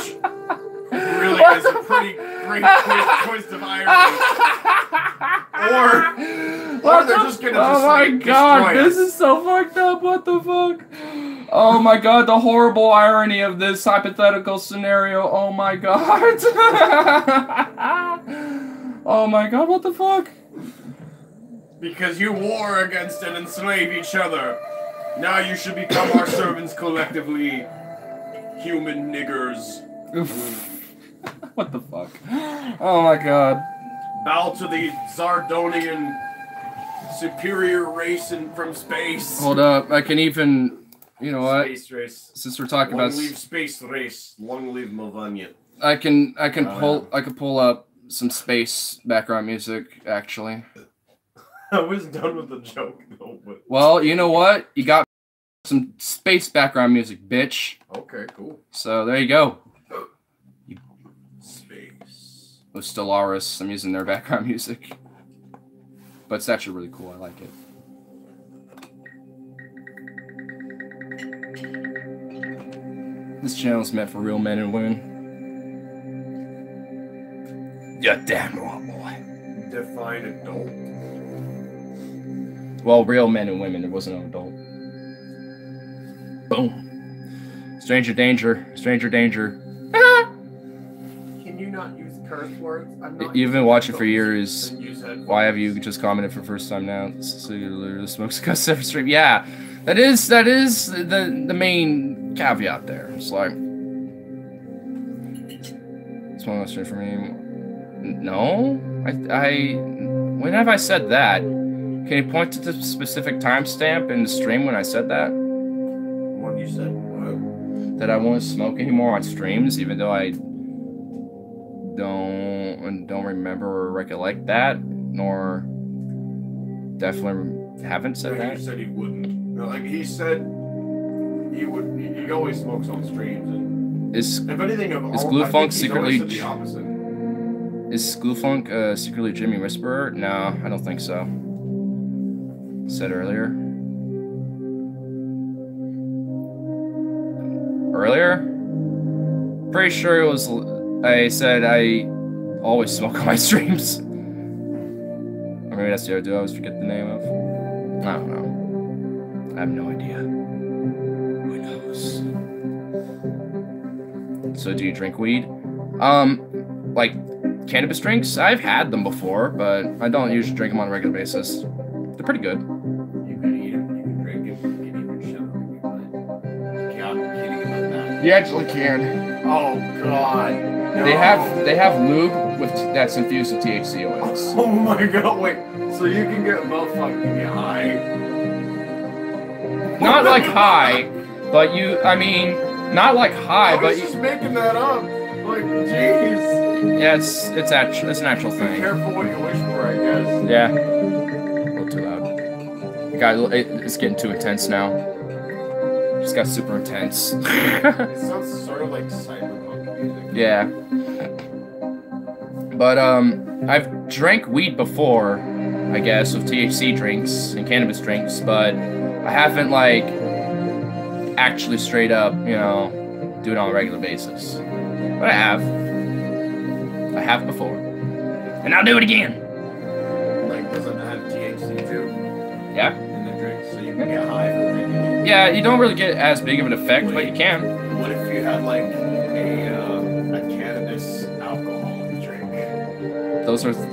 really is a pretty great twist of irony, or they're just gonna oh just my like, god, destroy this us. is so fucked up. What the fuck? Oh my god, the horrible irony of this hypothetical scenario. Oh my god. Oh my god, what the fuck? Because you war against and enslave each other. Now you should become our servants collectively. Human niggers. What the fuck? Oh my god. Bow to the Zardonian superior race from space. Hold up, I can even... You know what? Space race. Since we're talking Long about... live space race. Long live Melvania. I can pull up some space background music, actually. I was done with the joke, though, but... Well, you know what? You got some space background music, bitch. Okay, cool. So, there you go. Space. With Stellaris, I'm using their background music. But it's actually really cool, I like it. This channel is meant for real men and women. You're damn right, boy. Define adult. Well, real men and women, it wasn't an adult. Boom. Stranger danger. Stranger danger. Can you not use curse words? I'm not You've been watching for years. Then use headphones. Why have you just commented for the first time now? So you literally smokes a cuss every stream. Yeah, that is the main caveat there. It's like it's one less stream for me. No, I when have I said that? Can you point to the specific timestamp in the stream when I said that? When you said what? That I won't smoke anymore on streams, even though I don't remember or recollect that, nor definitely haven't said that. He said he wouldn't. No, like he said he would. He always smokes on streams, and if anything, is Glufunk secretly? Said the opposite. Is Glufunk secretly Jimmy Whisperer? No, I don't think so. Said earlier. Pretty sure it was. I said I always smoke on my streams. Or maybe that's the other dude I always forget the name of. I don't know. I have no idea. Who knows? So do you drink weed? Like cannabis drinks? I've had them before, but I don't usually drink them on a regular basis. They're pretty good. You can eat them, you can drink them, you can even shove them. Yeah, I'm kidding about that. You actually can. Oh God. No. They have lube that's infused with THC oils. Oh my God! Wait, so you can get get high? Not like high, but not like high, I but was just making that up. Like, jeez. yeah, it's an actual Be thing. careful what you wish for, I guess. Yeah, a little too loud. It's getting too intense now. Just got super intense. It sounds sort of like cyberpunk music. Yeah. But I've drank weed before, I guess, with THC drinks and cannabis drinks, but I haven't like actually straight up, do it on a regular basis. But I have. I have before. And I'll do it again. Like, doesn't it have THC too? Yeah. In the drink, so you can get high from drinking it. Yeah, you don't really get as big of an effect, but you can. What if you had like a cannabis alcoholic drink?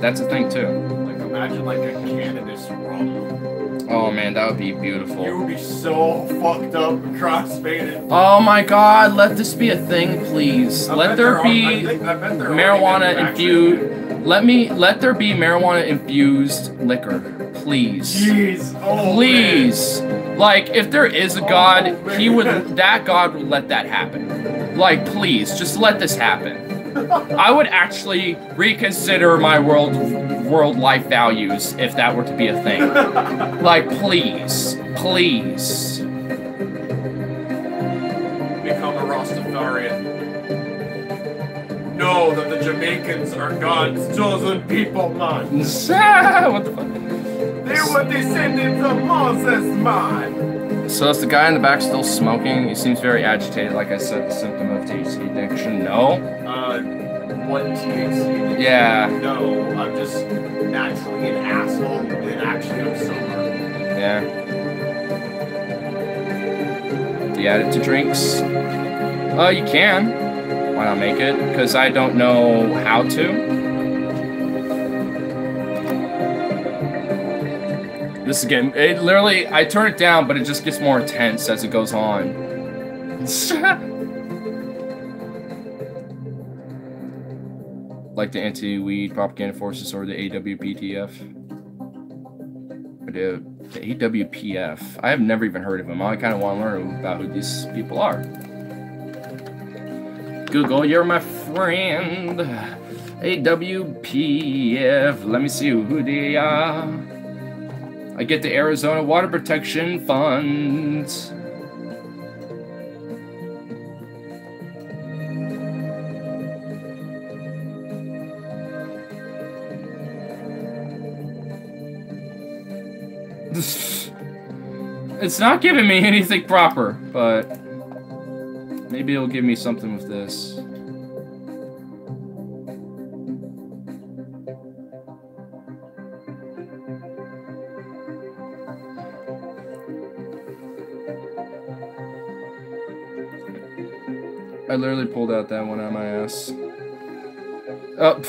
That's a thing too. Like, imagine imagine like a cannabis rum. Oh man, that would be beautiful. You would be so fucked up and crossfaded. Oh my god, let this be a thing, please. Let there be marijuana infused. Let there be marijuana infused liquor, please. Jeez. Oh, please. Man. Like, if there is a god, that god would let that happen. Like, please, just let this happen. I would actually reconsider my world life values if that were to be a thing. Like, please. Please. Become a Rastafarian. Know that the Jamaicans are God's chosen people, man. What the fuck? They were descendants of Moses, man. So is the guy in the back still smoking? He seems very agitated, like I said, the symptom of THC addiction. No? What THC? Yeah. No, I'm just naturally an asshole, and actually I'm sober. Yeah. Do you add it to drinks? You can. Why not make it? Because I don't know how to. This again, it literally, I turn it down, but it just gets more intense as it goes on. Like the anti-weed propaganda forces or the AWPTF. Or the AWPF. I have never even heard of them. I kind of want to learn about who these people are. Google, you're my friend. AWPF. Let me see who they are. I get the Arizona Water Protection Fund. It's not giving me anything proper, but maybe it'll give me something with this. I literally pulled out that one out of my ass. Oh,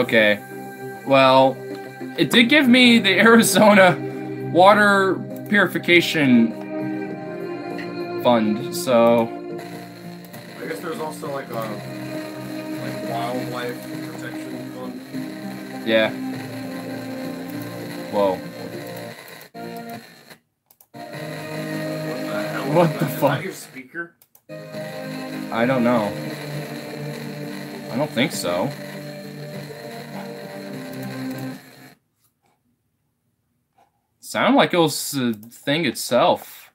okay. Well, it did give me the Arizona Water Purification Fund, so... I guess there's also like a wildlife protection fund. Yeah. Whoa. What the fuck? Is that your speaker? I don't know. I don't think so. Sounded like it was the thing itself.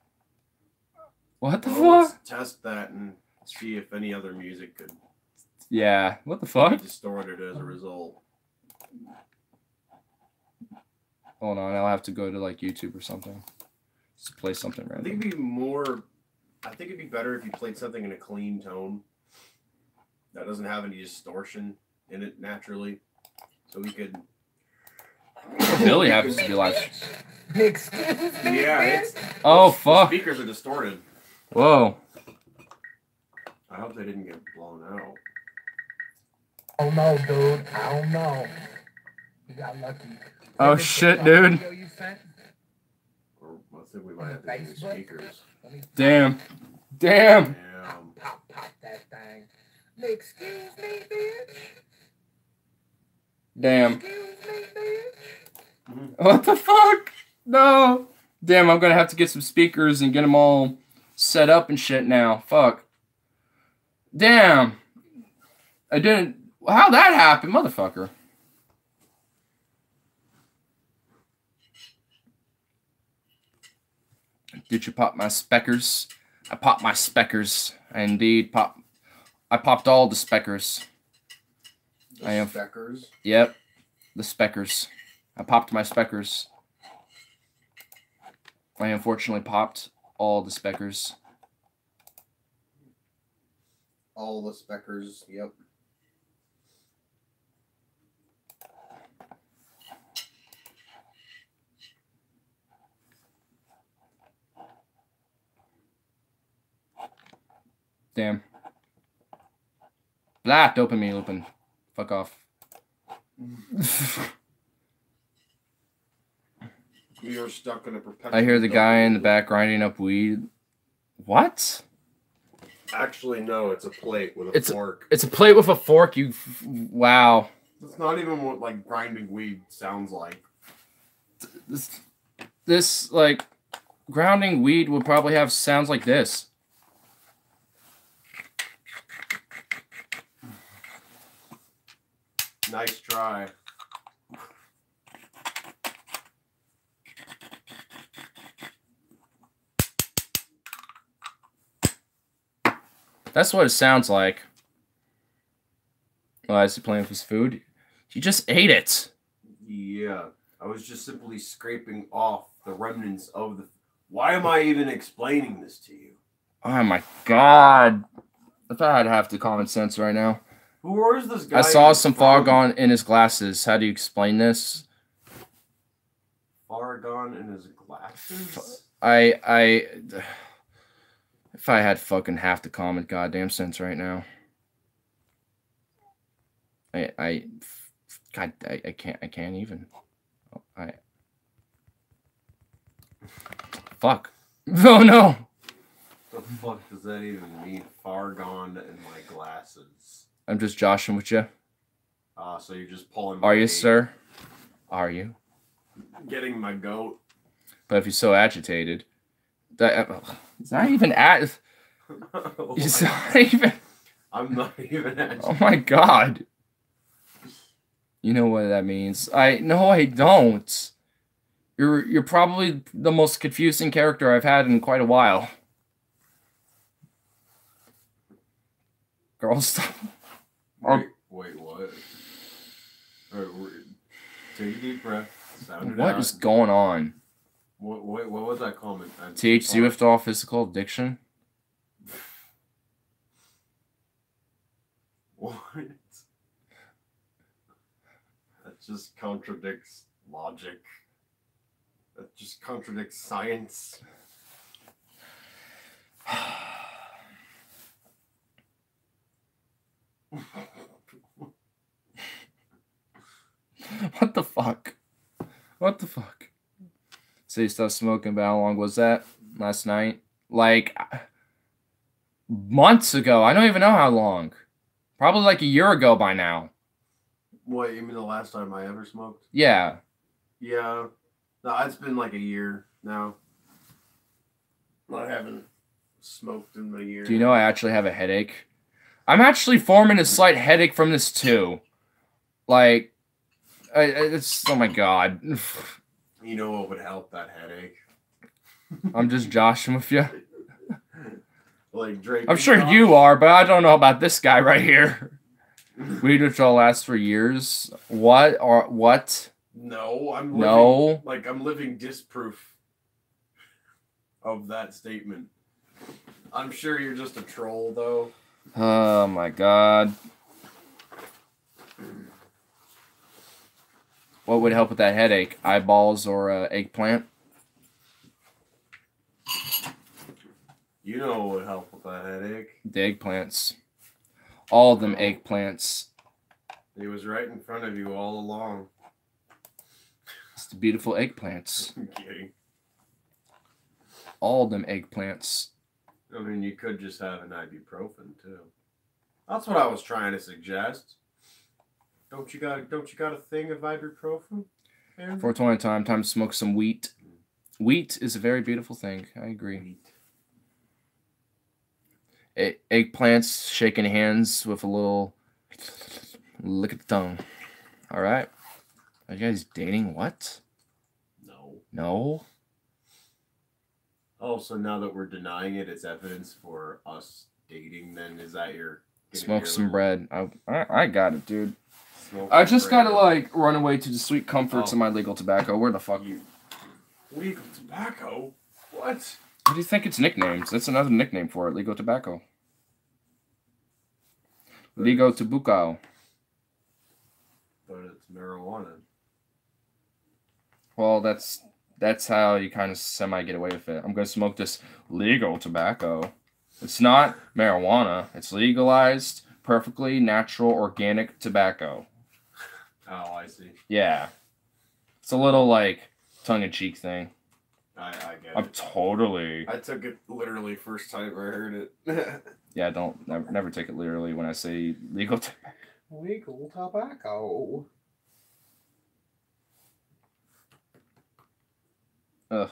What the fuck? Let's test that and see if any other music could. Yeah. What the fuck? Be distorted as a result. Hold on, I'll have to go to like YouTube or something. Just play something random. I think it'd be better if you played something in a clean tone that doesn't have any distortion in it naturally, so we could. Billy happens to be live. Yeah, it's. Oh fuck! The speakers are distorted. Whoa. I hope they didn't get blown out. Oh no, dude. I don't know. You got lucky. Oh shit, dude. Or I think we might have to use speakers. Damn. Damn. Pop that thing. Excuse me, bitch. Damn. Excuse me, bitch. What the fuck? No. Damn, I'm gonna have to get some speakers and get them all set up and shit now. Fuck. Damn. I didn't. How'd that happen, motherfucker? Did you pop my speckers? I popped my speckers. I indeed popped. I popped all the speckers. The speckers? Yep. The speckers. I popped my speckers. I unfortunately popped all the speckers. All the speckers, yep. Damn. Blah, dopamine looping. Fuck off. We are stuck in a perpetual. I hear the guy in the back grinding up weed. What? Actually, no. It's a plate with a fork. It's a plate with a fork. Wow. That's not even what like grinding weed sounds like. This like grounding weed would probably have sounds like this. Nice try. That's what it sounds like. Oh, is he playing with his food? He just ate it. Yeah. I was just simply scraping off the remnants of the... Why am I even explaining this to you? Oh my god. If I had half the common sense right now. Who is this guy? I saw some Faragon in his glasses. How do you explain this? Faragon in his glasses? If I had fucking half the common goddamn sense right now. I can't even. Fuck. Oh no. The fuck does that even mean? Faragon in my glasses. I'm just joshing with you. So you're just pulling. Are you, sir? Are you? Getting my goat. But if you're so agitated, it's not even at. It's not even. I'm not even agitated. Oh my god. You know what that means. No, I don't. You're probably the most confusing character I've had in quite a while. Girl, stop. Wait, what? Take a deep breath. Sound it out. What is going on? What was that comment? THC withdrawal physical addiction? What? That just contradicts logic. That just contradicts science. What the fuck? What the fuck? So you stopped smoking, but how long was that? Last night? Like, months ago. I don't even know how long. Probably like a year ago by now. What, you mean the last time I ever smoked? Yeah. Yeah. No, it's been like a year now. I haven't smoked in a year. Do you know I actually have a headache? I'm actually forming a slight headache from this too. Like, it's, oh my god. You know what would help that headache? I'm just joshing with you. Like Drake. I'm sure you are, but I don't know about this guy right here. Weed withdrawal lasts for years. What? Or what? No, I'm living, no. Like I'm living disproof of that statement. I'm sure you're just a troll, though. Oh my god. What would help with that headache? Eyeballs or eggplant? You know what would help with that headache? The eggplants. All of them eggplants. He was right in front of you all along. It's the beautiful eggplants. I'm kidding. All of them eggplants. I mean, you could just have an ibuprofen too. That's what I was trying to suggest. Don't you got a thing of ibuprofen? 420 time to smoke some wheat. Wheat is a very beautiful thing. I agree. Eggplants shaking hands with a little lick at the tongue. All right. Are you guys dating? What? No. No? Oh, so now that we're denying it, it's evidence for us dating, then? Is that your... Smoke some bread. I got it, dude. I just gotta, like, run away to the sweet comforts of my legal tobacco. Where the fuck? Legal tobacco? What? What do you think it's nicknames? That's another nickname for it. Legal tobacco. Legal tobacco. But it's marijuana. Well, that's how you kind of semi get away with it. I'm gonna smoke this legal tobacco. It's not marijuana. It's legalized, perfectly natural, organic tobacco. Oh, I see. Yeah. It's a little, like, tongue-in-cheek thing. I get I'm it. totally... I took it literally first time I heard it. Yeah, never take it literally when I say legal. Legal tobacco. Ugh.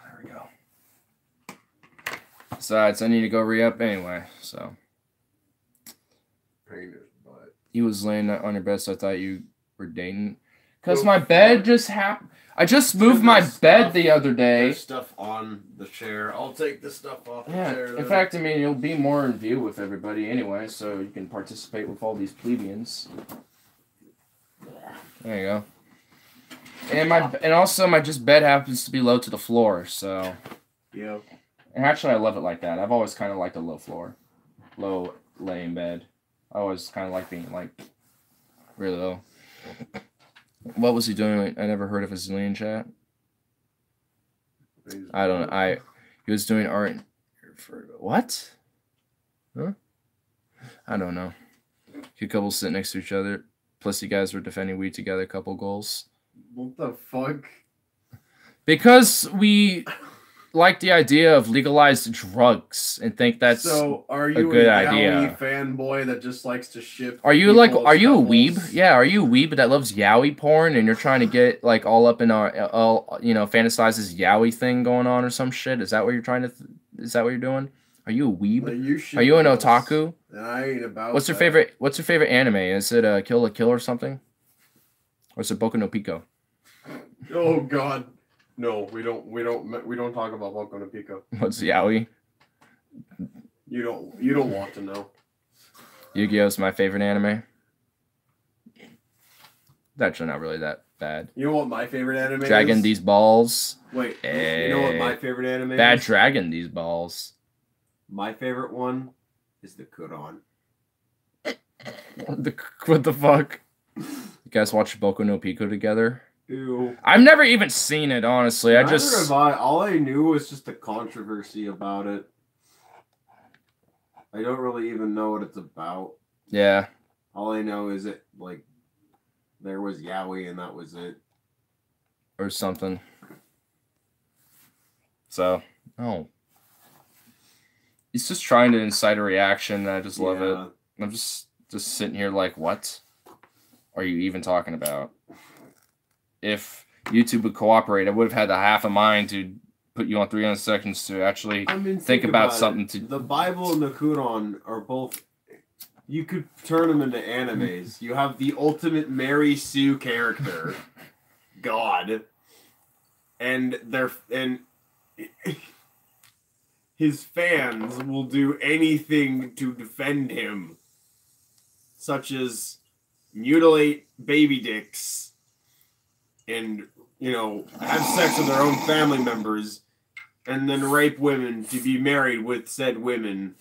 There we go. Besides, I need to go re-up anyway, so. Pain his butt. He was laying on your bed, so I thought you were dating. Because Oh, my bed fuck. just happened. I just moved my There's bed stuff- the other day. There's stuff on the chair. I'll take the stuff off the Yeah, chair. in then. fact, I mean, you'll be more in view with everybody anyway, so you can participate with all these plebeians. There you go. And also my bed happens to be low to the floor, so. Yeah. And actually, I love it like that. I've always kind of liked a low floor, low laying bed. I always kind of like being like really low. What was he doing? I never heard of his Zillion chat. I don't know. He was doing art for what? Huh? I don't know. Two couples sit next to each other. Plus, you guys were defending weed together. Couple goals. What the fuck? Because we like the idea of legalized drugs and think that's. So, are you good a idea. yaoi fanboy that just likes to ship? Are you people like? as Are you a couples? weeb? Yeah. Are you a weeb that loves yaoi porn and you're trying to get like all up in our fantasizes yaoi thing going on or some shit? Is that what you're trying to? Is that what you're doing? Are you a weeb? Like, you ship Are you an girls, otaku? And I ain't about. What's your that. favorite? What's your favorite anime? Is it Kill la Kill or something? Or is it Boku no Pico? Oh God, no, we don't talk about Boku no Pico. What's yaoi? You don't want to know. Yu-Gi-Oh's my favorite anime. That's actually not really that bad. You know what my favorite anime Dragon is? these balls. Wait, you know what my favorite anime Bad is? dragon these balls. My favorite one is the Kuron. What the fuck? You guys watch Boku no Pico together? Ew. I've never even seen it, honestly. Neither have I. All I knew was just the controversy about it. I don't really even know what it's about. Yeah. All I know is it like there was yaoi and that was it. Or something. So, oh. He's just trying to incite a reaction, and I just love it. I'm just sitting here like, what are you even talking about? If YouTube would cooperate, I would have had a half a mind to put you on 300 seconds to actually think about something to... The Bible and the Quran are both... You could turn them into animes. You have the ultimate Mary Sue character, God, and his fans will do anything to defend him, such as mutilate baby dicks and, have sex with their own family members and then rape women to be married with said women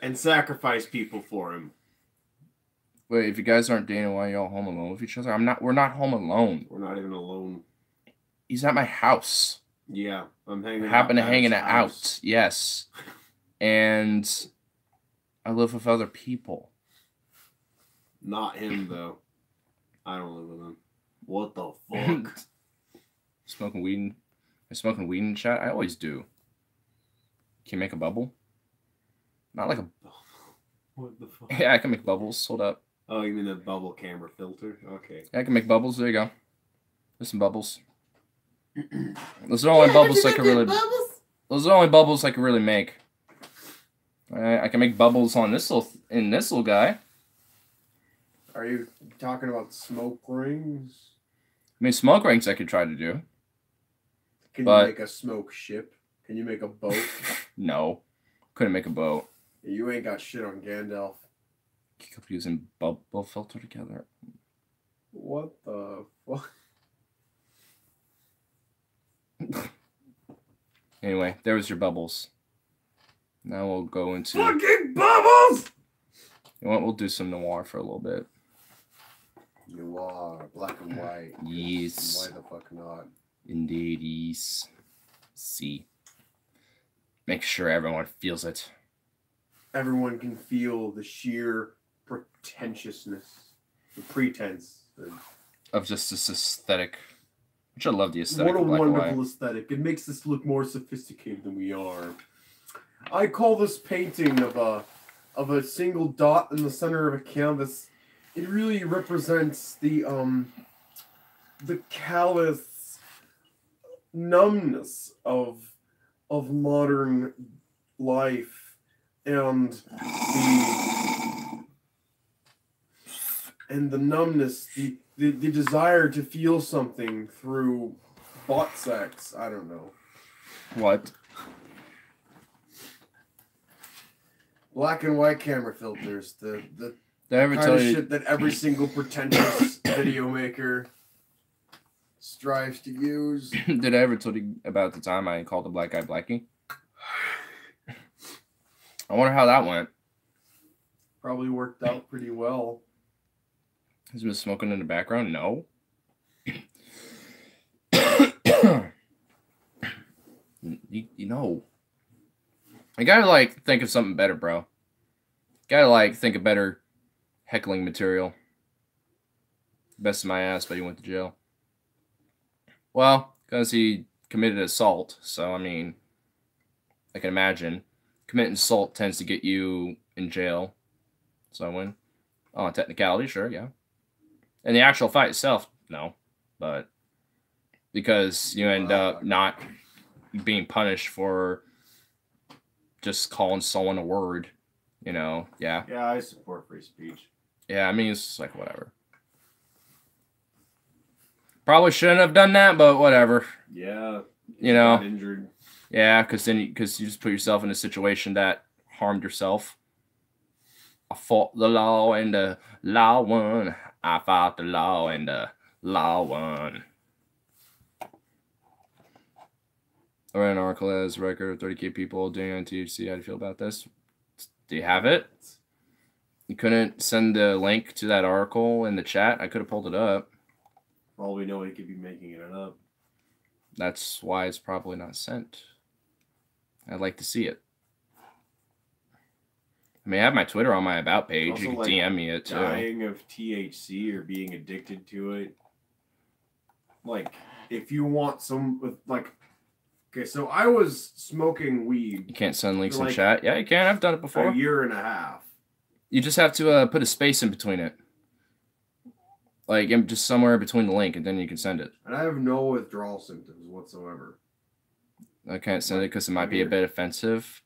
and sacrifice people for him. Wait, if you guys aren't dating, why are y'all home alone with each other? We're not home alone. We're not even alone. He's at my house. Yeah, I'm hanging I out. happen to at hanging his it house. out. Yes. And I live with other people. Not him, though. I don't live with him. What the fuck? Smoking weed in chat? I always do. Can you make a bubble? Not like a... What the fuck? Yeah, I can make bubbles. Hold up. Oh, you mean the bubble camera filter? Okay. Yeah, I can make bubbles. There you go. There's some bubbles. Those are the only bubbles I can really... Those are the only bubbles I can really make. I can make bubbles on this little guy. Are you talking about smoke rings? I mean, smoke rings I could try to do. Can But- you make a smoke ship? Can you make a boat? No. Couldn't make a boat. You ain't got shit on Gandalf. Keep using bubble filter together. What the fuck? Anyway, there was your bubbles. Now we'll go into... Fucking bubbles! You know what? We'll do some noir for a little bit. You are black and white. Yes. Why the fuck not? Indeed, yes. See. Make sure everyone feels it. everyone can feel the sheer pretentiousness, the pretense. Of just this aesthetic. Which I love the aesthetic What a of black and wonderful white. aesthetic. It makes us look more sophisticated than we are. I call this painting of a single dot in the center of a canvas. It really represents the callous numbness of modern life and the numbness, the desire to feel something through butt sex. I don't know. What? Black and white camera filters. The Did I ever kind tell of you? shit that every single pretentious video maker strives to use. Did I ever tell you about the time I called the black guy Blackie? I wonder how that went. Probably worked out pretty well. Has he been smoking in the background? No. you know. I gotta like think of something better, bro. Gotta like think of better heckling material. Best of my ass, but he went to jail. Well, because he committed assault. So I mean, I can imagine committing assault tends to get you in jail. So I win. Oh, technicality, sure, yeah. And the actual fight itself, no. But because you end up not being punished for just calling someone a word, you know, yeah. Yeah, I support free speech. Yeah, I mean, it's like, whatever. Probably shouldn't have done that, but whatever. Yeah. You know. Got injured. Yeah, because you just put yourself in a situation that harmed yourself. I fought the law and the law won. I fought the law and the law won. I read an article that has a record of 30K people doing on THC. How do you feel about this? Do you have it? You couldn't send the link to that article in the chat? I could have pulled it up. For all we know, he could be making it up. That's why it's probably not sent. I'd like to see it. I mean, I have my Twitter on my About page. Also, You can like, DM me it, too. Dying of THC or being addicted to it. Like, if you want some, with like, okay, so I was smoking weed. You can't send links in like, chat. Yeah, you can. I've done it before. A year and a half. You just have to put a space in between it. Like, just somewhere between the link, and then you can send it. And I have no withdrawal symptoms whatsoever. I can't send it because it might be a bit offensive.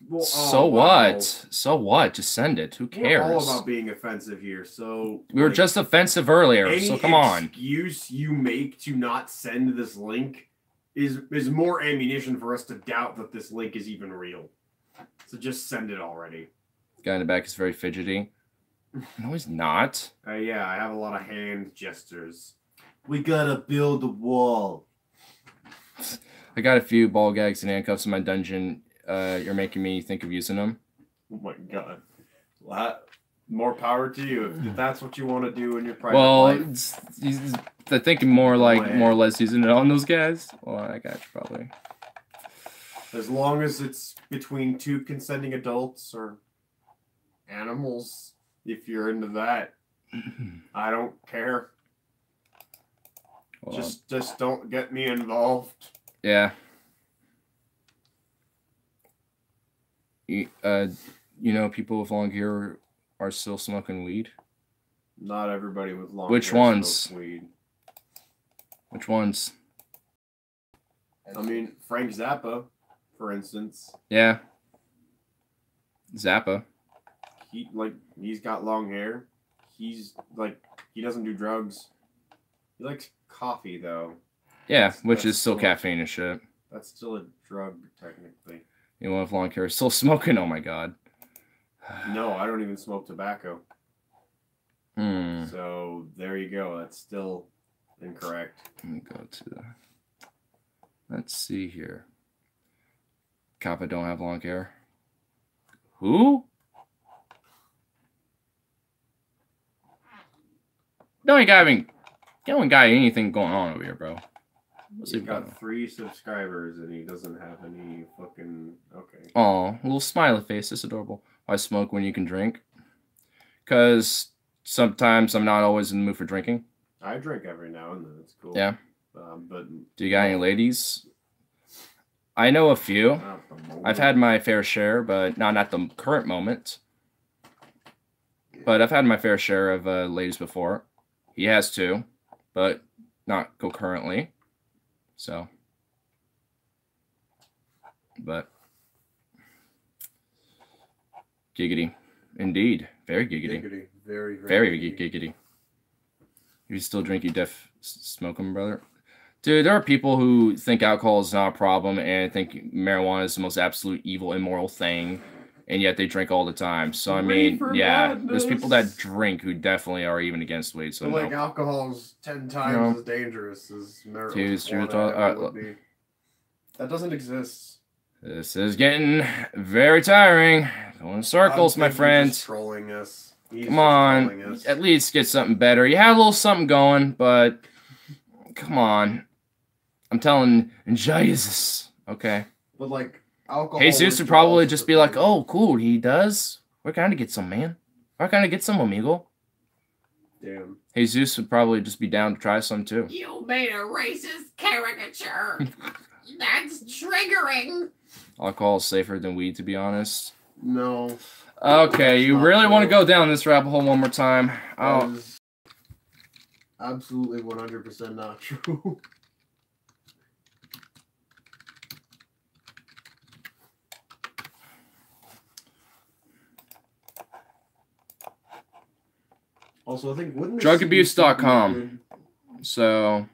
Well, So what? So what? Just send it. Who cares? We're all about being offensive here, so... We were like, just offensive earlier, so come on. Any excuse you make to not send this link is more ammunition for us to doubt that this link is even real. So just send it already. Guy in the back is very fidgety. No, he's not. Yeah, I have a lot of hand gestures. We gotta build a wall. I got a few ball gags and handcuffs in my dungeon. You're making me think of using them. Oh my god. Well, more power to you if that's what you want to do in your private Well, life. they're thinking more like man. more or less using it on those guys. Well, I got you probably. As long as it's between two consenting adults or animals, if you're into that, I don't care. Well, Just don't get me involved. yeah. You know, people with long hair are still smoking weed. Not everybody with long Which hair ones? smokes weed. Which ones? I mean, Frank Zappa, for instance. Yeah. Zappa. He's got long hair. He doesn't do drugs. He likes coffee though. Yeah, which That's is still still- caffeine and shit. That's still a drug technically. Anyone with long hair is still smoking. Oh my god. No, I don't even smoke tobacco. Hmm. So there you go. That's still incorrect. Let me go to the. Let's see here. Kappa don't have long hair. Who? You don't got anything going on over here, bro. Let's see He's if we got 3 subscribers and he doesn't have any fucking. Okay. Aw, a little smiley face. It's adorable. Why smoke when you can drink? Because sometimes I'm not always in the mood for drinking. I drink every now and then. It's cool. Yeah. But Do you got any ladies? I know a few. not at the moment. I've had my fair share, but not at the current moment. But I've had my fair share of ladies before. He has too, but not concurrently. So, but giggity, indeed, very giggity, Giggity. Very, very giggity. You still drink, you smoke 'em, brother? Dude, there are people who think alcohol is not a problem and think marijuana is the most absolute evil, immoral thing, and yet they drink all the time. So, I mean, Reefer yeah, madness. there's people that drink who definitely are even against weed. So, But like no. alcohol's 10 times No. as dangerous as marijuana. Dude, it's true. Would be. That doesn't exist. This is getting very tiring. Going in circles, I my think he's friend. just trolling us. He's Come just on, trolling us. at least get something better. You had a little something going, but come on. I'm telling Jesus. Okay. But like alcohol. Jesus would probably just be like, "Oh, cool, he does. We're gonna get some, man. We're gonna get some, amigo." Damn. Jesus would probably just be down to try some too. You made a racist caricature. That's triggering. Alcohol is safer than weed, to be honest. No. Okay, you Not really want to true. go down this rabbit hole one more time? That Oh, is absolutely 100% not true. Also, I think wouldn't the Drugabuse.com. CDC be so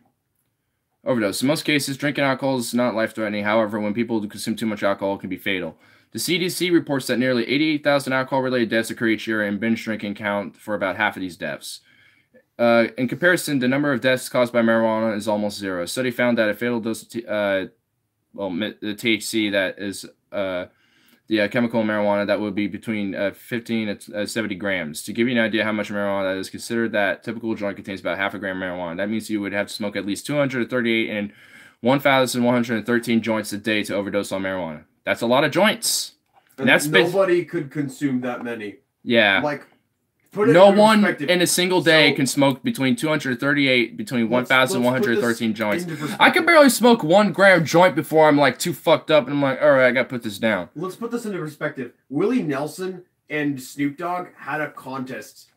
overdose. In most cases, drinking alcohol is not life-threatening. However, when people consume too much alcohol, it can be fatal. The CDC reports that nearly 88,000 alcohol-related deaths occur each year, and binge drinking count for about half of these deaths. In comparison, the number of deaths caused by marijuana is almost zero. A study found that a fatal dose of the THC, that is the chemical in marijuana, that would be between 15 and 70 grams. To give you an idea how much marijuana that is, consider that typical joint contains about half a gram of marijuana. That means you would have to smoke at least 238 and 1,113 joints a day to overdose on marijuana. That's a lot of joints. And that's nobody could consume that many. Yeah. Like, put it No into one perspective. in a single day So- can smoke between 238, between Let's 1,113 put this joints. into I can perspective. barely smoke 1 gram joint before I'm like too fucked up and I'm like, all right, I gotta put this down. Let's put this into perspective. Willie Nelson and Snoop Dogg had a contest,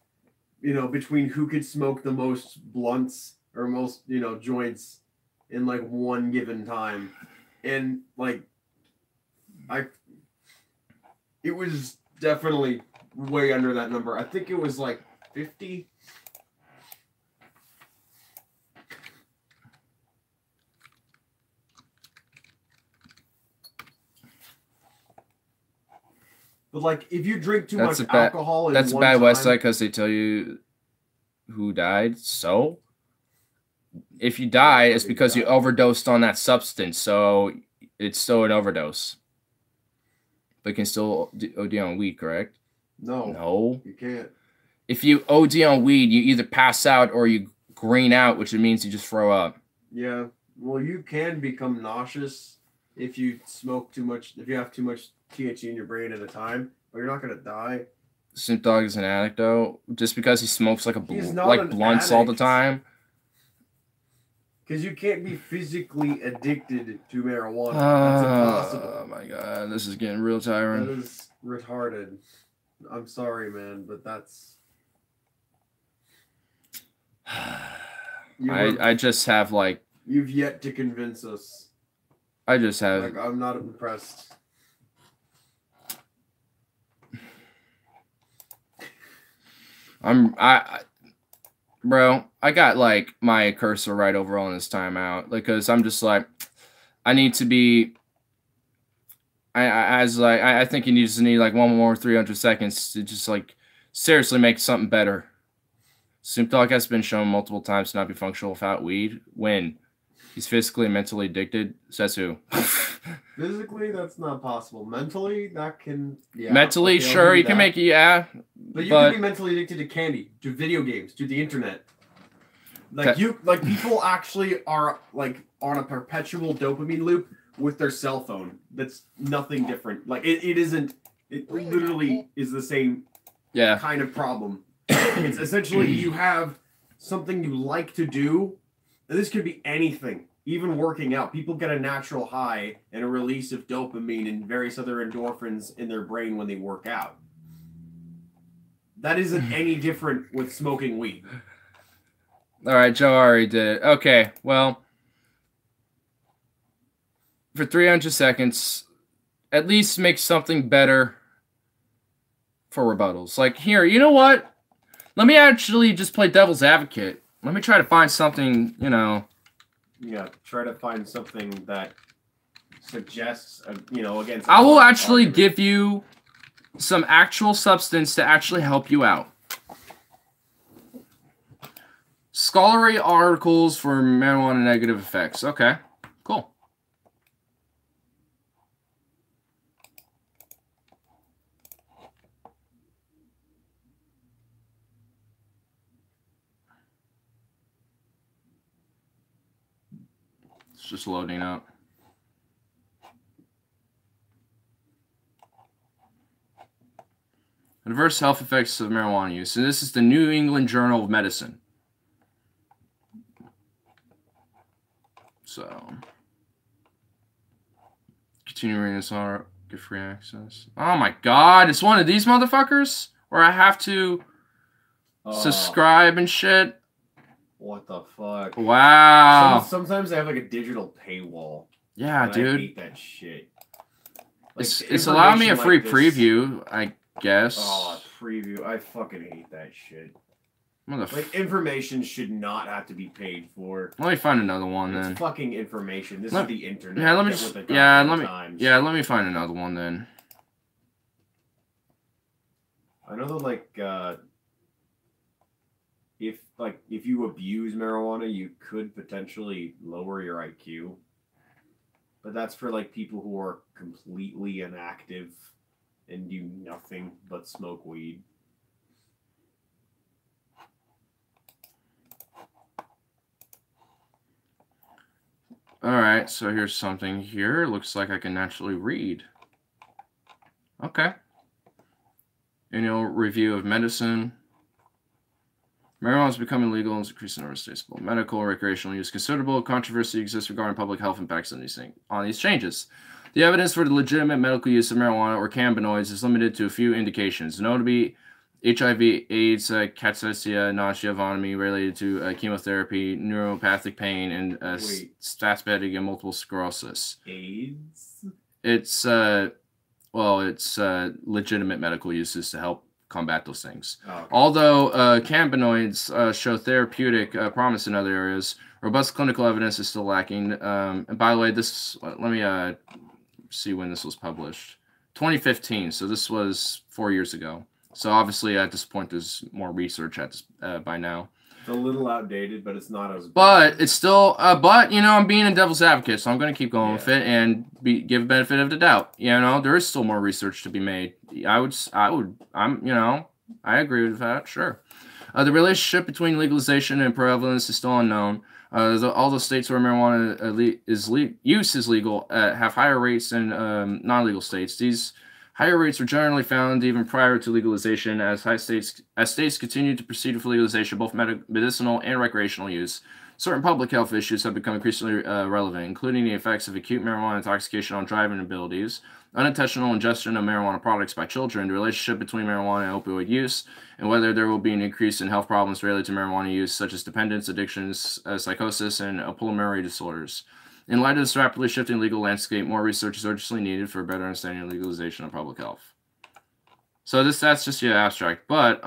between who could smoke the most blunts or most, joints in like one given time. And like, it was definitely way under that number. I think it was like 50. But like, if you drink too That's much a bad- alcohol, in That's a one bad time, website because they tell you who died. So, if you die, it's because you overdosed on that substance. So, it's still an overdose. But you can still OD on weed, correct? No, No. you can't. If you OD on weed, you either pass out or you green out, which means you just throw up. Yeah. Well, you can become nauseous if you smoke too much, if you have too much THC in your brain at a time, but you're not gonna die. Snoop Dogg is an addict, though. Just because he smokes like He's not like an blunts all the addict. time. Because you can't be physically addicted to marijuana. That's impossible. Oh my god, this is getting real That tiring. is retarded. I'm sorry, man, but that's. I just have like You've yet to convince us. I just have Like, I'm not impressed. bro, I got like my cursor right over on this timeout because I'm just like I need to be I think you just need like one more 300 seconds to just like seriously make something better. Snoop Dogg has been shown multiple times to not be functional without weed. When he's physically and mentally addicted, says who? Physically, that's not possible. Mentally, that can. Yeah. Mentally, okay, I'll sure, give you can that. make it, yeah. But you but- can be mentally addicted to candy, to video games, to the internet. That- Like people actually are like on a perpetual dopamine loop with their cell phone. That's nothing different. Like it isn't. It literally is the same kind of problem. It's essentially you have something you like to do, and this could be anything, even working out. People get a natural high and a release of dopamine and various other endorphins in their brain when they work out. That isn't any different with smoking weed. All right, Joe already did it. Okay, well, for 300 seconds, at least make something better for rebuttals. Like, here, you know what? Let me actually just play devil's advocate. Let me try to find something, you know. Yeah, try to find something that suggests, against... I will actually give you some actual substance to actually help you out. Scholarly articles for marijuana negative effects. Okay, cool. It's just loading up. Adverse health effects of marijuana use. And this is the New England Journal of Medicine. So, continue reading this on, get free access. Oh my god, it's one of these motherfuckers? Where I have to subscribe and shit? What the fuck? Wow. Sometimes they have like a digital paywall. Yeah, dude. I hate that shit. Like, it's allowing me a free preview, I guess. Oh, preview. I fucking hate that shit. Like, information should not have to be paid for. Let me find another one then. It's fucking information. This is the internet. Yeah, let me find another one then. I know that if you abuse marijuana, you could potentially lower your IQ. But that's for like people who are completely inactive and do nothing but smoke weed. Alright, so here's something here. Looks like I can naturally read. Okay. Annual review of medicine. Marijuana is becoming legal and is increasing in other states. Medical and recreational use. Considerable controversy exists regarding public health impacts on these changes. The evidence for the legitimate medical use of marijuana or cannabinoids is limited to a few indications, notably HIV, AIDS, cachexia, nausea, vomiting related to chemotherapy, neuropathic pain, and spasmodic and multiple sclerosis. AIDS? It's legitimate medical uses to help combat those things. Oh, okay. Although cannabinoids show therapeutic promise in other areas, robust clinical evidence is still lacking. And by the way, let me see when this was published. 2015, so this was 4 years ago. So obviously at this point there's more research by now. It's a little outdated, but it's not as bad. But it's still I'm being a devil's advocate, so I'm going to keep going with it and give benefit of the doubt. There is still more research to be made. I agree with that, sure. The relationship between legalization and prevalence is still unknown. All the states where marijuana use is legal have higher rates than non-legal states. These higher rates were generally found even prior to legalization, as states continue to proceed with legalization, both medicinal and recreational use. Certain public health issues have become increasingly relevant, including the effects of acute marijuana intoxication on driving abilities, unintentional ingestion of marijuana products by children, the relationship between marijuana and opioid use, and whether there will be an increase in health problems related to marijuana use, such as dependence, addictions, psychosis, and pulmonary disorders. In light of this rapidly shifting legal landscape, more research is urgently needed for a better understanding of legalization of public health. So that's just your abstract, but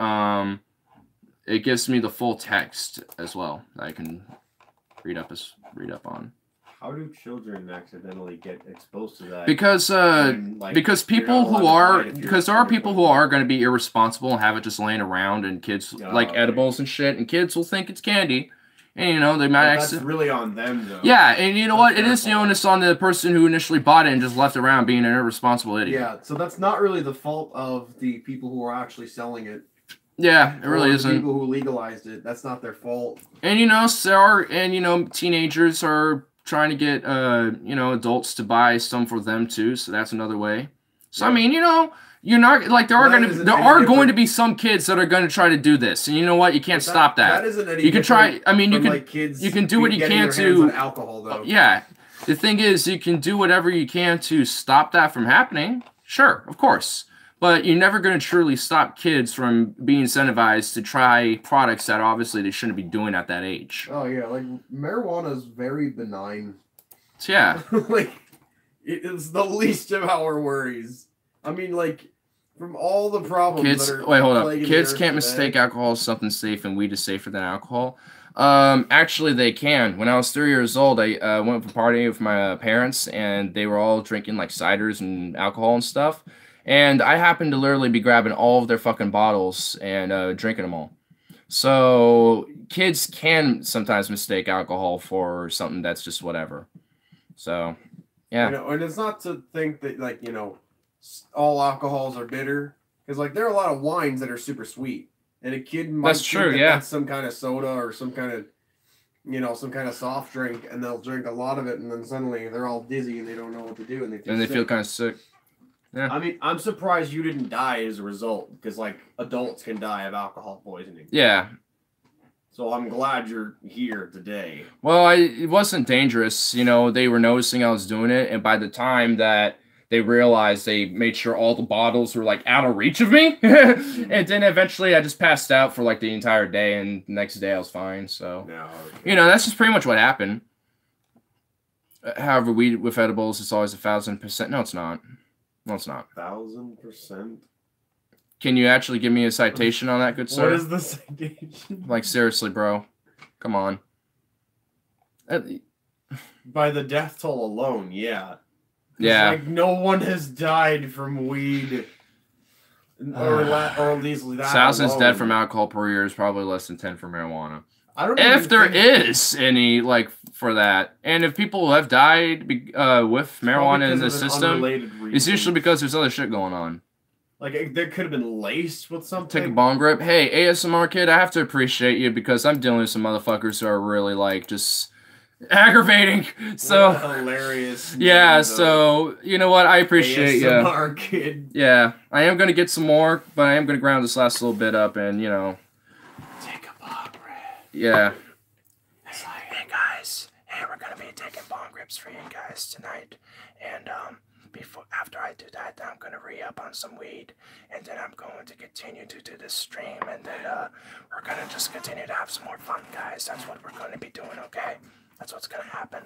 it gives me the full text as well that I can read up on. How do children accidentally get exposed to that? Because there are people who are going to be irresponsible and have it just laying around, and kids edibles and shit, and kids will think it's candy. And they might that's really on them though. Yeah, and you know what? It is the onus on the person who initially bought it and just left it around being an irresponsible idiot. Yeah, so that's not really the fault of the people who are actually selling it. Yeah, it really isn't. People who legalized it, that's not their fault. And teenagers are trying to get adults to buy some for them too. So that's another way. So Yeah. I mean, you're not like there are going to be some kids that are going to try to do this, and you know what? You can't stop that. That isn't any You can try. different I mean, you from, can like, kids you can do what you getting can their hands on to. alcohol though. Yeah, the thing is, you can do whatever you can to stop that from happening. Sure, of course. But you're never going to truly stop kids from being incentivized to try products that obviously they shouldn't be doing at that age. Oh yeah, like marijuana is very benign. So yeah, Like it's the least of our worries. I mean, like from all the problems kids. that are Wait, hold up. plaguing the Kids earth can't today- mistake alcohol as something safe, and weed is safer than alcohol. Actually, they can. When I was 3 years old, I went for a party with my parents, and they were all drinking like ciders and alcohol and stuff. And I happened to literally be grabbing all of their fucking bottles and drinking them all. So kids can sometimes mistake alcohol for something that's just whatever. So, yeah. You know, and it's not to think that like all alcohols are bitter, because like there are a lot of wines that are super sweet, and a kid might That's think true, that yeah. that's some kind of soda or some kind of soft drink, and they'll drink a lot of it, and then suddenly they're all dizzy and they don't know what to do, and they Feel sick. kind of sick. I mean, I'm surprised you didn't die as a result, because like adults can die of alcohol poisoning. Yeah. So I'm glad you're here today. Well, it wasn't dangerous. You know, they were noticing I was doing it, and by the time that they realized, they made sure all the bottles were like out of reach of me. And then eventually I just passed out for like the entire day, and the next day I was fine. So, No. that's just pretty much what happened. However, weed with edibles is always 1,000%. No, it's not. No, it's not. 1,000%. Can you actually give me a citation on that, good sir? What is the citation? Like, seriously, bro. Come on. By the death toll alone, yeah. Yeah. Like no one has died from weed, or at least that. Thousands alone. dead from alcohol per year is probably less than 10 from marijuana. I don't If even there think- is any, like, for that. And if people have died with marijuana in the because of an system, unrelated it's reason. usually because there's other shit going on. Like there could have been laced with something. Take a bong rip. Hey, ASMR kid, I have to appreciate you because I'm dealing with some motherfuckers who are really, like, just aggravating. So, What a hilarious. yeah, name, so, you know what? I appreciate you. ASMR kid. Yeah, I am going to get some more, but I am going to ground this last little bit up and, Take a bong rip. yeah. Hey guys, hey, we're gonna be taking bong rips for you guys tonight, and after I do that, I'm gonna re-up on some weed, and then I'm going to continue to do this stream, and then we're gonna just continue to have some more fun, guys. That's what we're gonna be doing, okay? That's what's gonna happen.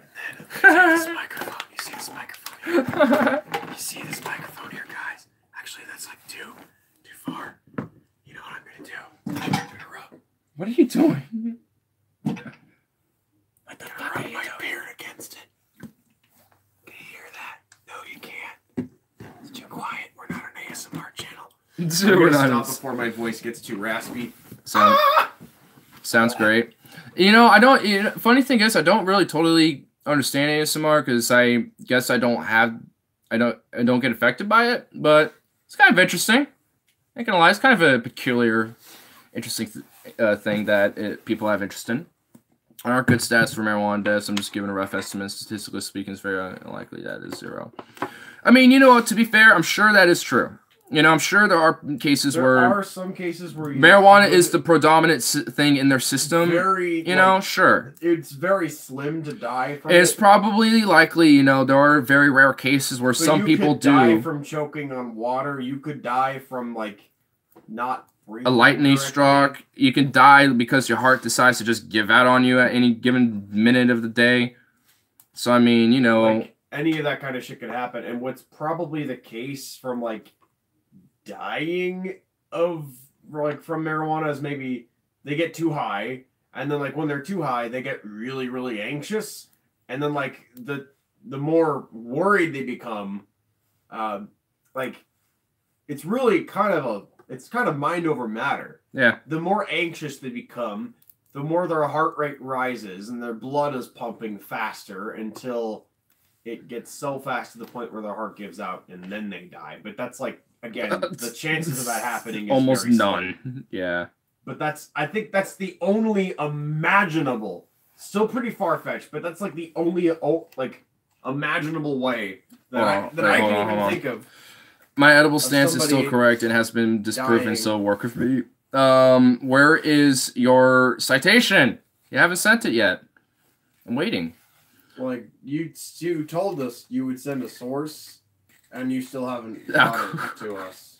This microphone. You see this microphone here? You see this microphone here, guys? Actually, that's like too far. You know what I'm gonna do? I'm gonna rub. What are you doing? What the fuck are you doing? Beard against it. Can you hear that? No, you can't. It's too quiet. We're not an ASMR channel. We're not Stop before my voice gets too raspy. Sounds great. Funny thing is, I don't really totally understand ASMR because I guess I don't get affected by it, but it's kind of interesting. I ain't gonna lie, it's kind of a peculiar, interesting thing that people have interest in. There aren't good stats for marijuana deaths. I'm just giving a rough estimate. Statistically speaking, it's very unlikely that is 0. I mean, to be fair, I'm sure that is true. I'm sure there are cases There where are some cases where marijuana is the predominant thing in their system. very, Sure. It's very slim to die from. It's it. probably likely, there are very rare cases where So some you people could die do. from choking on water. You could die from not breathing A lightning correctly. struck. You can die because your heart decides to just give out on you at any given minute of the day. So, I mean, Like, any of that kind of shit could happen. And what's probably the case from dying of from marijuana is maybe they get too high, and then when they're too high, they get really, really anxious, and then the more worried they become, it's really kind of mind over matter. yeah. The more anxious they become, the more their heart rate rises and their blood is pumping faster until it gets so fast to the point where their heart gives out and then they die. But that's again, the chances of that happening is almost very none. slim. Yeah. But I think that's the only imaginable Still pretty far fetched, but that's like the only like imaginable way that I hold can on. even think of. My edible stance is still somebody correct and has been disproven, dying. so work with me. Where is your citation? You haven't sent it yet. I'm waiting. Like you told us you would send a source, and you still haven't got it to us.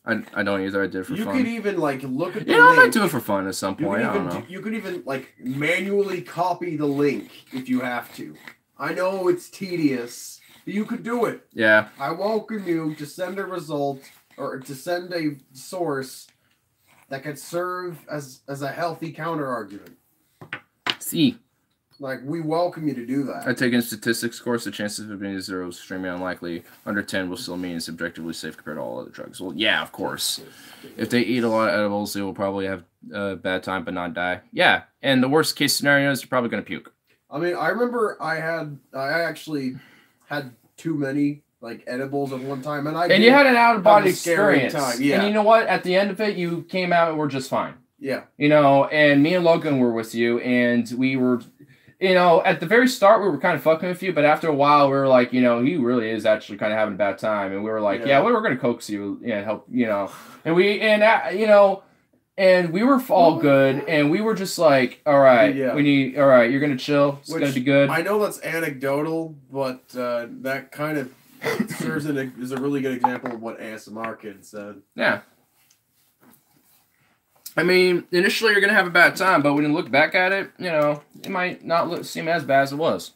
I don't either. I did it for You fun. could even like look at the Yeah, I link. might do it for fun at some point. I don't know. You could even like manually copy the link if you have to. I know it's tedious, but you could do it. Yeah. I welcome you to send a result or to send a source that could serve as a healthy counter argument. See. Like we welcome you to do that. I take in statistics course. The chances of being 0 is extremely unlikely. Under 10 will still mean it's objectively safe compared to all other drugs. Well, yeah, of course. If they eat a lot of edibles, they will probably have a bad time but not die. Yeah, and the worst case scenario is you're probably going to puke. I mean, I remember I actually had too many like edibles at one time, And you had an out of body have a scary experience. time, yeah. And you know what? At the end of it, you came out and were just fine. Yeah. You know, and me and Logan were with you, and we were, you know, at the very start, we were kind of fucking with you, but after a while, we were like, you know, he really is actually kind of having a bad time. And we were like, yeah, we're going to coax you and help, you know. And you know, and we were all good, and we were just like, all right, all right, you're going to chill. It's going to be good. I know that's anecdotal, but that kind of serves as a really good example of what ASMR Kid said. Yeah. I mean, initially you're going to have a bad time, but when you look back at it, you know, it might not seem as bad as it was.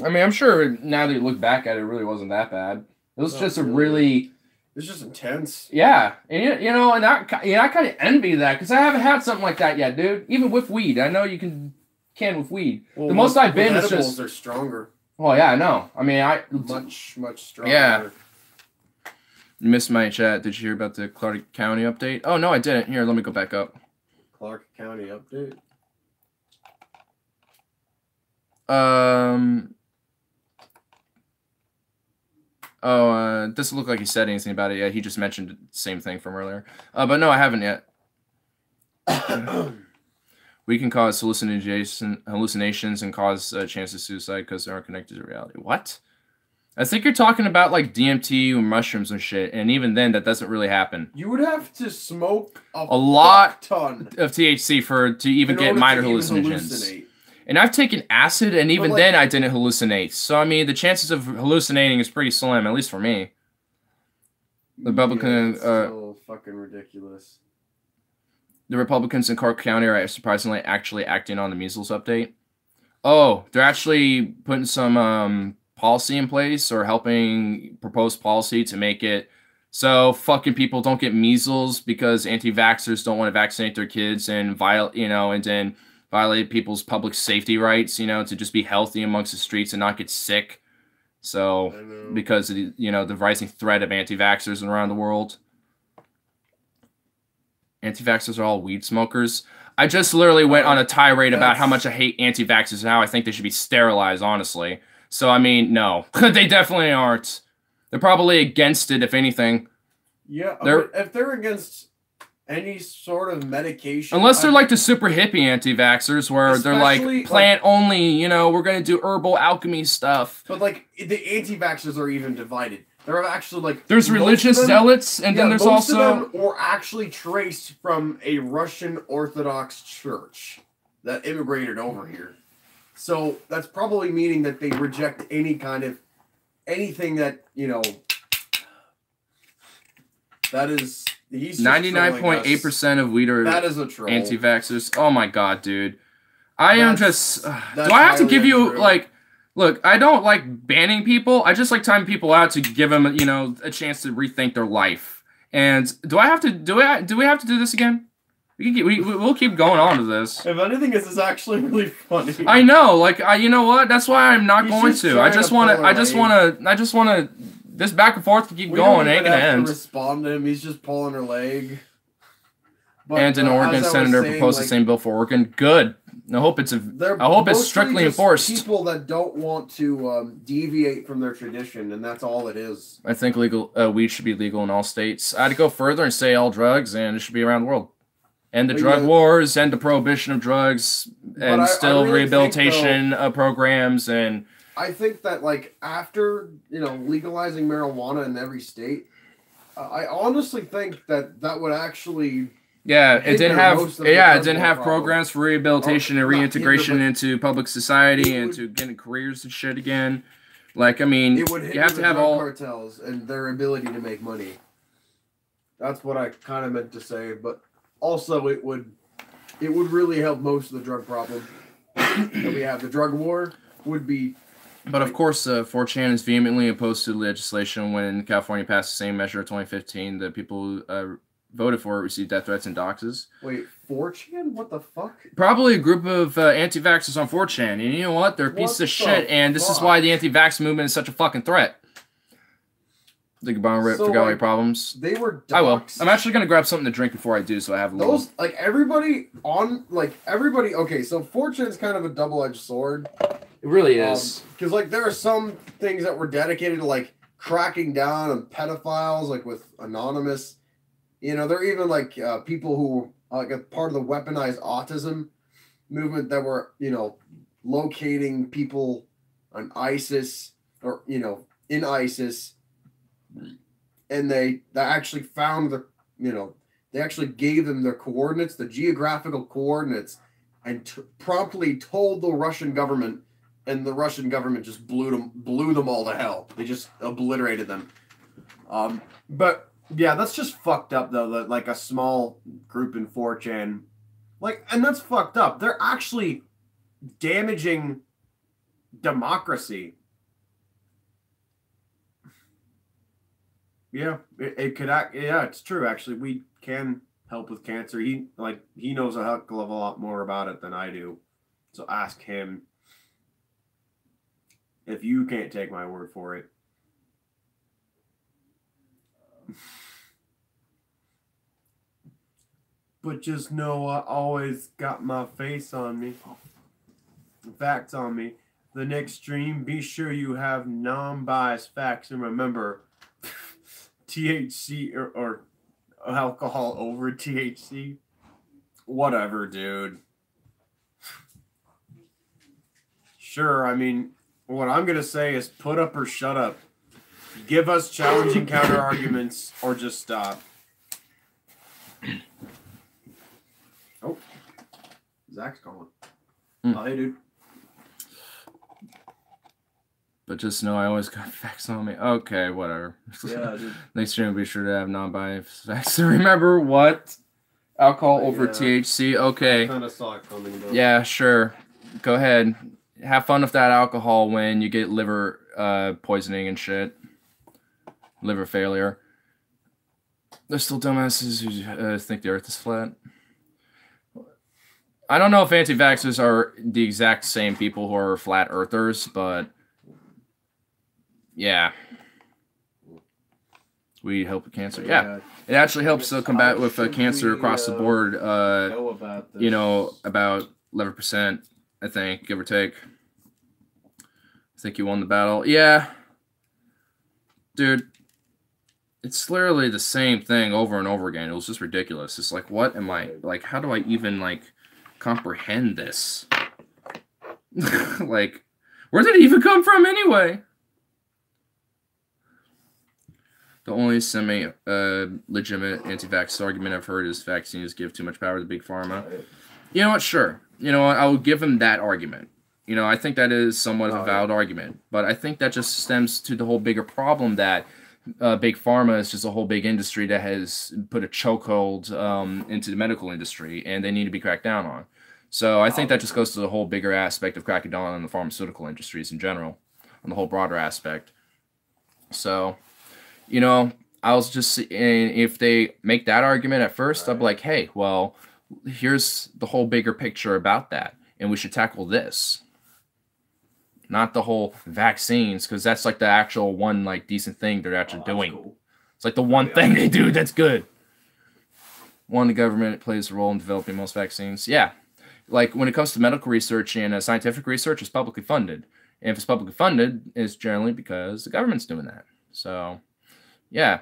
I mean, I'm sure now that you look back at it, it really wasn't that bad. It was just a really... It's just intense. Yeah. And, you know, and I kind of envy that, because I haven't had something like that yet, dude. Even with weed. I know you can with weed. Well, the most I've been is edibles just... are stronger. Well, yeah, I know. I mean, Much stronger. Yeah. You missed my chat. Did you hear about the Clark County update? Oh, no, I didn't. Here, let me go back up. Clark County update? Doesn't look like he said anything about it yet. He just mentioned the same thing from earlier. But no, I haven't yet. We can cause hallucinations and cause a chance of suicide because they aren't connected to reality. What? I think you're talking about like DMT or mushrooms and shit, and even then, that doesn't really happen. You would have to smoke a lot ton of THC to even get minor hallucinations. And I've taken acid, and even then, I didn't hallucinate. So I mean, the chances of hallucinating is pretty slim, at least for me. The Republican, it's so fucking ridiculous. The Republicans in Clark County are surprisingly actually acting on the measles update. Oh, they're actually putting some policy in place or helping propose policy to make it so fucking people don't get measles because anti-vaxxers don't want to vaccinate their kids and then violate people's public safety rights, to just be healthy amongst the streets and not get sick. So because of the rising threat of anti-vaxxers around the world. Anti-vaxxers are all weed smokers. I just literally went on a tirade about how much I hate anti-vaxxers and how I think they should be sterilized, honestly. So, I mean, no. They definitely aren't. They're probably against it, if anything. Yeah, if they're against any sort of medication... Unless they're like the super hippie anti-vaxxers, where they're like, plant only, we're going to do herbal alchemy stuff. But, like, the anti-vaxxers are even divided. There are actually, like... There's religious zealots, and then there's most also... of them were actually traced from a Russian Orthodox church that immigrated over here. So that's probably meaning that they reject anything that, that is... 99.8% of weed are anti-vaxxers. Oh my god, dude. I am just... do I have to give you, like... Look, I don't like banning people. I just like timing people out to give them, a chance to rethink their life. And do we have to do this again? We'll keep going on to this. If anything, this is actually really funny. I know, like, you know what? That's why I'm not going to. I just want to. This back and forth to keep going. It ain't gonna end. To respond to him. He's just pulling her leg. But, and an Oregon senator proposed the same bill for Oregon. Good. I hope it's strictly enforced. People that don't want to deviate from their tradition, and that's all it is. I think weed should be legal in all states. I'd go further and say all drugs, and it should be around the world. And the But drug yeah. wars and the prohibition of drugs and I still really think, rehabilitation programs and I think that like after legalizing marijuana in every state, I honestly think that would actually yeah, it hinder didn't have most of the it drug didn't war have problem. programs for rehabilitation and Not hinder, reintegration but into public society it and would- to getting careers and shit again. Like I mean, it would hinder you have to the have drug all. cartels and their ability to make money. That's what I kind of meant to say, but also it would really help most of the drug problem that we have. The drug war would be. But of course, 4chan is vehemently opposed to legislation when California passed the same measure in 2015. The people who voted for it received death threats and doxes. Wait, 4chan? What the fuck? Probably a group of anti-vaxxers on 4chan. And you know what? They're a piece What of shit, the and this is fuck? why the anti-vax movement is such a fucking threat. Think about it, So, forgot like, your problems. They were. I will. doxed. I'm actually going to grab something to drink before I do, so I have a little... Those everybody. Okay, so 4chan's kind of a double-edged sword. It really is. Because there are some things that were dedicated to cracking down on pedophiles, with Anonymous. There are even people who a part of the weaponized autism movement that were locating people on ISIS or in ISIS, and they actually found they actually gave them their coordinates, the geographical coordinates, and promptly told the Russian government. And the Russian government just blew them all to hell. They just obliterated them. But yeah, that's just fucked up though. That a small group in 4chan, and that's fucked up. They're actually damaging democracy. Yeah, it could act. Yeah, it's true. Actually, we can help with cancer. He knows a heck of a lot more about it than I do. So ask him. If you can't take my word for it. But just know I always got my face on me. Facts on me. The next stream, be sure you have non-biased facts. And remember, THC or alcohol over THC. Whatever, dude. Sure, I mean... What I'm going to say is put up or shut up. Give us challenging counter arguments or just stop. Oh. Zach's calling. Oh, hey, dude. But just know I always got facts on me. Okay, whatever. Yeah, dude. Next stream, be sure to have non-biased facts. So remember what? Alcohol over Yeah. THC. Okay. Kind of saw it coming, though. Yeah, sure. Go ahead. Have fun with that alcohol when you get liver poisoning and shit. Liver failure. There's still dumbasses who think the earth is flat. I don't know if anti-vaxxers are the exact same people who are flat earthers, but yeah. We help with cancer. Yeah. It actually helps combat with cancer across the board. Know about this. About 11%, I think, give or take. I think you won the battle. Yeah. Dude, it's literally the same thing over and over again. It was just ridiculous. It's like, what am I, how do I even, comprehend this? Where did it even come from anyway? The only semi-legitimate anti-vax argument I've heard is vaccines give too much power to Big Pharma. You know what? Sure. You know what? I will give him that argument. I think that is somewhat of a valid argument. But I think that just stems to the whole bigger problem that Big Pharma is just a whole big industry that has put a chokehold into the medical industry, and they need to be cracked down on. So I think that just goes to the whole bigger aspect of cracking down on the pharmaceutical industries in general, on the whole broader aspect. So, I was just, if they make that argument at first, I'd be like, hey, well, here's the whole bigger picture about that, and we should tackle this. Not the whole vaccines, because that's the actual one decent thing they're actually doing. Cool. It's the one thing they do that's good. One, the government plays a role in developing most vaccines. Yeah. When it comes to medical research and scientific research, it's publicly funded. And if it's publicly funded, it's generally because the government's doing that. So, yeah,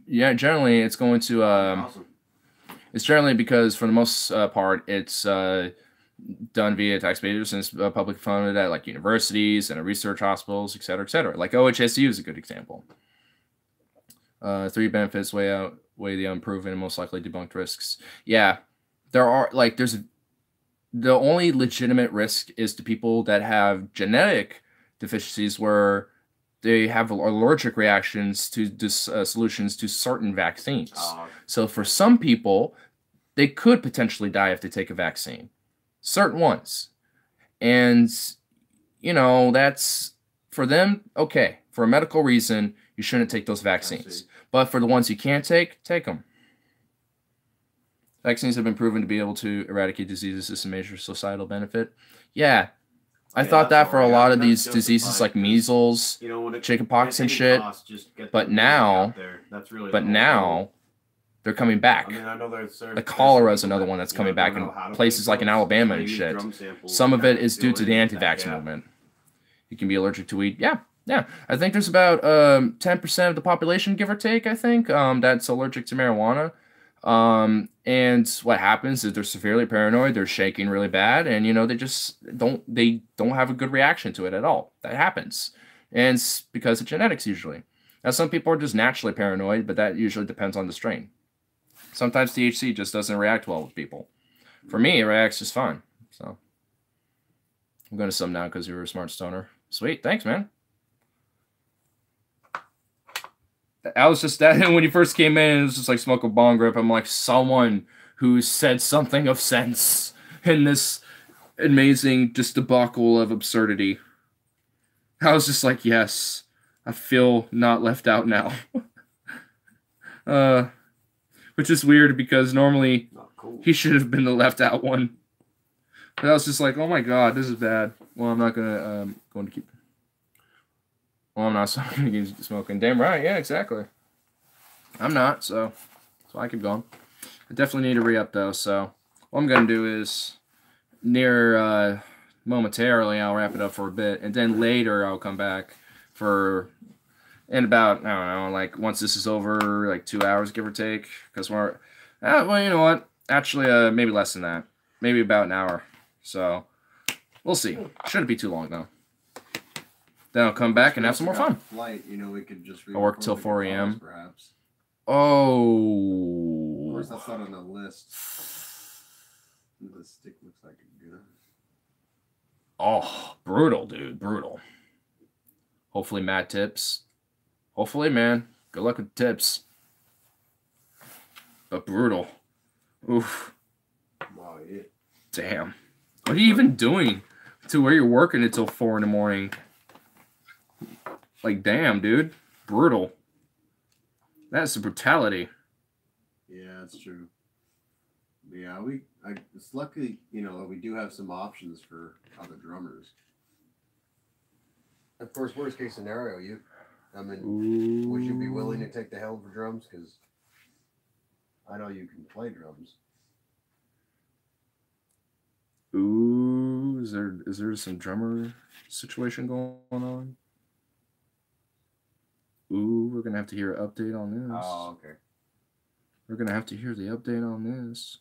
generally it's going to It's generally because, for the most part, it's done via taxpayers and it's publicly funded at like universities and research hospitals, et cetera, et cetera. Like OHSU is a good example. 3 benefits weigh the unproven and most likely debunked risks. Yeah, there are the only legitimate risk is to people that have genetic deficiencies where they have allergic reactions to solutions to certain vaccines. So for some people, they could potentially die if they take a vaccine. Certain ones. And, you know, that's for them, okay. For a medical reason, you shouldn't take those vaccines. But for the ones you can't take them. Vaccines have been proven to be able to eradicate diseases as a major societal benefit. Yeah. I thought that for a lot of these diseases like measles, chickenpox and shit. But now, they're coming back. I mean, I know the cholera is another one that's coming back in places like in Alabama and shit. Some of it is due to the anti-vax movement. You can be allergic to weed. Yeah. I think there's about 10% of the population, give or take, I think, that's allergic to marijuana. And what happens is they're severely paranoid, they're shaking really bad, and, you know, they just don't have a good reaction to it at all. That happens. And it's because of genetics, usually. Now, some people are just naturally paranoid, but that usually depends on the strain. Sometimes THC just doesn't react well with people. For me, it reacts just fine. So I'm going to some now because you were a smart stoner. Sweet. Thanks, man. I was just that when you first came in, it was just like smoke a bong rip. I'm like someone who said something of sense in this amazing just debacle of absurdity. I was just like, yes, I feel not left out now. Which is weird because normally he should have been the left out one. But I was just like, oh my god, this is bad. Well, I'm not gonna keep. Well, I'm not smoking. Damn right, yeah, exactly. I'm not, so I keep going. I definitely need to re-up though. So what I'm gonna do is momentarily I'll wrap it up for a bit, and then later I'll come back for. In about, I don't know, like once this is over, like 2 hours, give or take. Because we're, well, you know what? Actually, maybe less than that. Maybe about an hour. So, we'll see. Shouldn't be too long, though. Then I'll come back and have some more fun. Flight, you know, we could just I'll work till 4 a.m. Perhaps. Oh. Of course, that's not on the list. The stick looks like a gun. Oh, brutal, dude. Brutal. Hopefully, Matt tips. Hopefully, man. Good luck with tips. But brutal. Oof. Wow, yeah. Damn. What are you even doing to where you're working until 4 in the morning? Like, damn, dude. Brutal. That's brutality. Yeah, that's true. Yeah, it's lucky, you know, that we do have some options for other drummers. Of course, worst case scenario, would you be willing to take the helm for drums? Because I know you can play drums. Ooh, is there some drummer situation going on? Ooh, we're gonna have to hear an update on this. Oh, okay. We're gonna have to hear the update on this.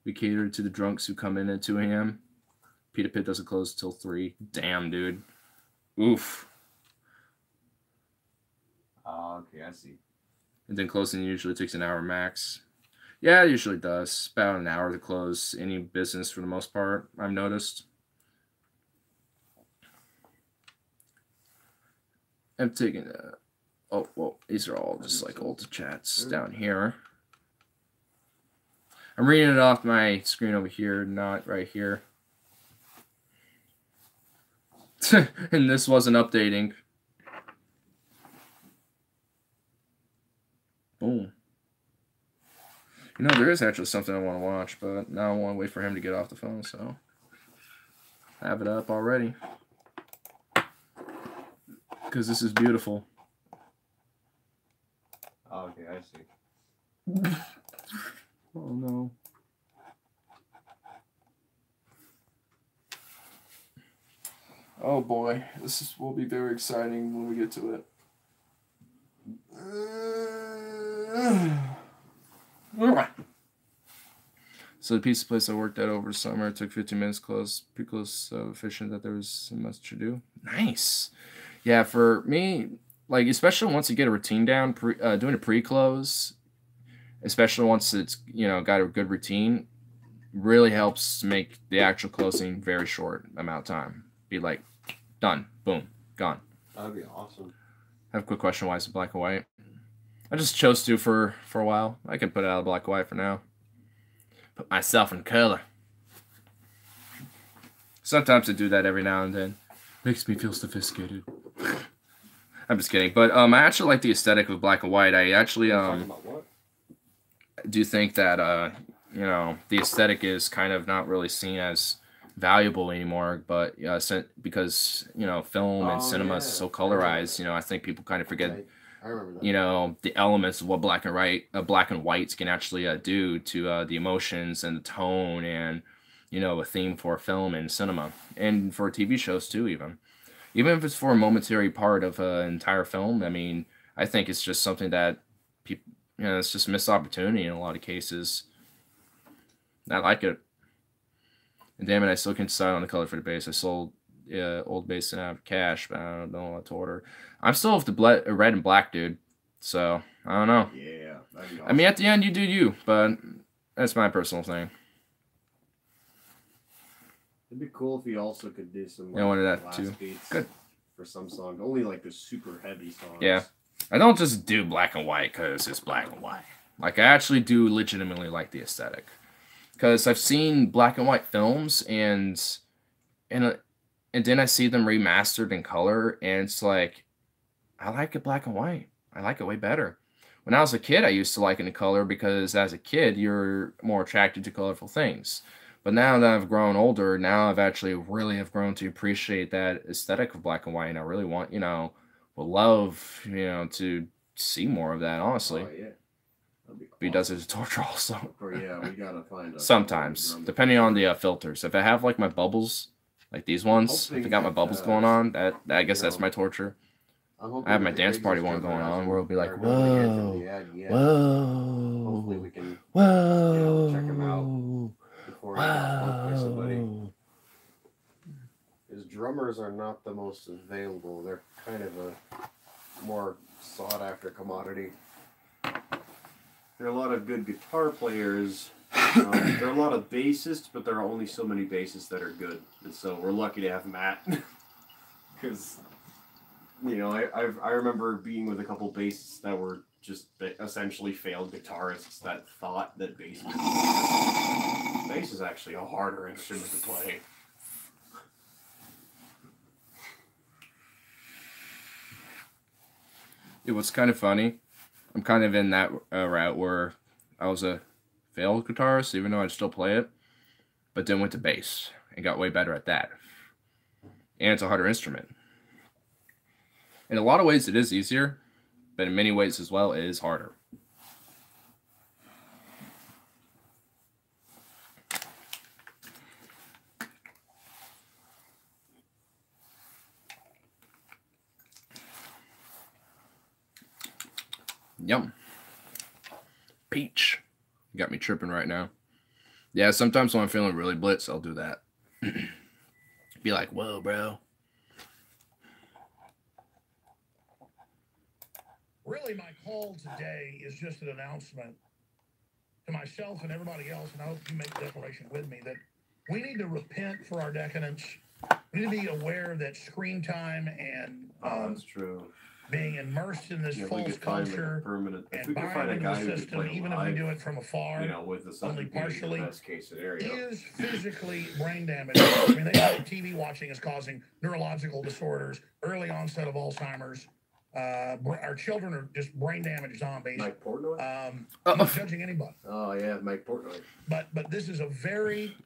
We cater to the drunks who come in at 2 a.m. Peter Pit doesn't close till 3. Damn, dude. Oof. Oh, okay, I see. And then closing usually takes an hour max. Yeah, it usually does. About an hour to close any business for the most part, I've noticed. I'm taking oh, well, these are all just like old chats down here. I'm reading it off my screen over here, not right here. And this wasn't updating. Boom. You know, there is actually something I want to watch, but now I want to wait for him to get off the phone, so I have it up already. Because this is beautiful. Oh, okay, I see. Oh, no. Oh, boy. This will be very exciting when we get to it. So the pizza place I worked at over summer, it took 15 minutes close, pretty close, so efficient that there was so much to do. Nice. Yeah, for me, like, especially once you get a routine down, doing a pre-close, especially once it's, you know, got a good routine, really helps make the actual closing very short amount of time. Be like, done, boom, gone. That'd be awesome. I have a quick question. Why is it black and white? I just chose to for a while. I can put it out of black and white for now. Put myself in color. Sometimes I do that every now and then. Makes me feel sophisticated. I'm just kidding. But I actually like the aesthetic of black and white. I actually do think that you know, the aesthetic is kind of not really seen as valuable anymore, but because, you know, film and cinema is so colorized, you know, I think people kind of forget, I remember that. you know, the elements of what black and whites can actually do to the emotions and the tone and, you know, a theme for film and cinema and for TV shows too, even if it's for a momentary part of an entire film. I mean, I think it's just something that people, you know, it's just a missed opportunity in a lot of cases. I like it. And damn it, I still can't decide on the color for the base. I sold old base and have cash, but I don't know what to order. I'm still with the red and black, dude. So, I don't know. Yeah, that'd be awesome. I mean, at the end, you do you, but that's my personal thing. It'd be cool if you also could do some Yeah, I wanted that blast too. beats Good. for some songs. Only like the super heavy songs. Yeah. I don't just do black and white because it's black and white. Like, I actually do legitimately like the aesthetic. Because I've seen black and white films, and then I see them remastered in color, and it's like, I like it black and white. I like it way better. When I was a kid, I used to like it in color because as a kid, you're more attracted to colorful things. But now that I've grown older, now I've actually really have grown to appreciate that aesthetic of black and white, and I really want, you know, would love, you know, to see more of that, honestly. Oh, yeah. That'd be But he does it as a torture also. Or, yeah, we gotta find a Sometimes, depending on the filters. If I have like my bubbles, like these ones, if I got my bubbles going on, that I guess that's my torture. I have my dance party one going on where it'll be like, whoa, whoa, Hopefully we can whoa, check them out before we get bumped by somebody. His drummers are not the most available. They're kind of a more sought after commodity. There are a lot of good guitar players. There are a lot of bassists, but there are only so many bassists that are good. And so we're lucky to have Matt. Because, you know, I remember being with a couple bassists that were just essentially failed guitarists that thought that bass was easier. Bass is actually a harder instrument to play. It was kind of funny. I'm kind of in that route where I was a failed guitarist, even though I'd still play it, but then went to bass and got way better at that. And it's a harder instrument. In a lot of ways, it is easier, but in many ways as well, it is harder. Yum. Peach. You got me tripping right now. Yeah, sometimes when I'm feeling really blitz, I'll do that. Be like, whoa, bro. Really, my call today is just an announcement to myself and everybody else, and I hope you make the declaration with me, that we need to repent for our decadence. We need to be aware that screen time and That's true. being immersed in this Yeah, we false could find like a culture permanent. If and we could find buying a into guy the who could system, play even live, if we do it from afar, you know, with the only partially, the best case scenario. is physically brain damage. I mean, they know TV watching is causing neurological disorders, early onset of Alzheimer's. Our children are just brain damaged zombies. Mike Portnoy? I'm not judging anybody. Oh, yeah, Mike Portnoy. But this is a very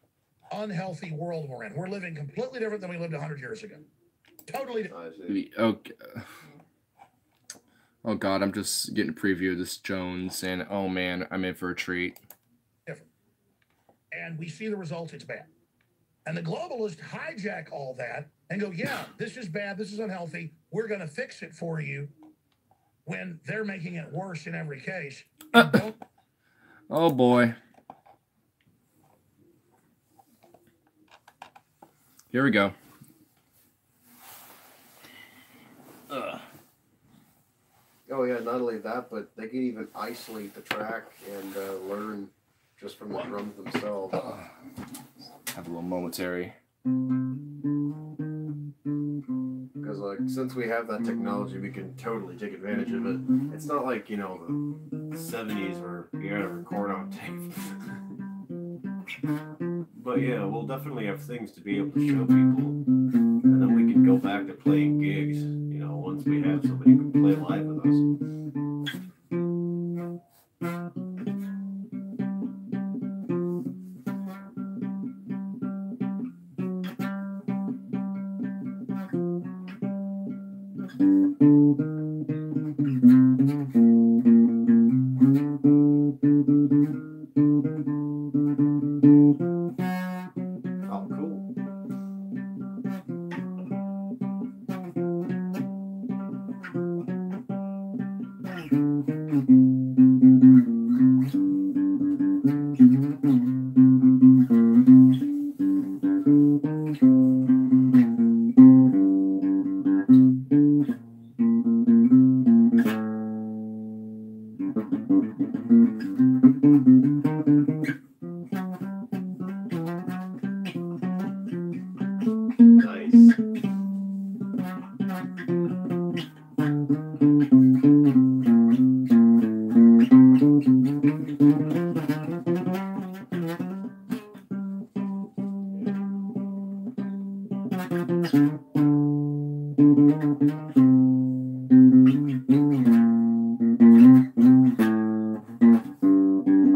unhealthy world we're in. We're living completely different than we lived 100 years ago. Totally different. I see. Okay. Oh God, I'm just getting a preview of this Jones, and oh man, I'm in for a treat. Different. And we see the results, it's bad. And the globalists hijack all that and go, yeah, this is bad, this is unhealthy, we're going to fix it for you, when they're making it worse in every case. Oh boy. Here we go. Ugh. Oh yeah, not only that, but they can even isolate the track and learn just from the drums themselves. Have a little momentary. Because like since we have that technology, we can totally take advantage of it. It's not like, you know, the 70s where you gotta record on tape. But yeah, we'll definitely have things to be able to show people, and then we can go back to playing gigs. You know, once we have somebody who can play live with us. Oh, cool. Nice.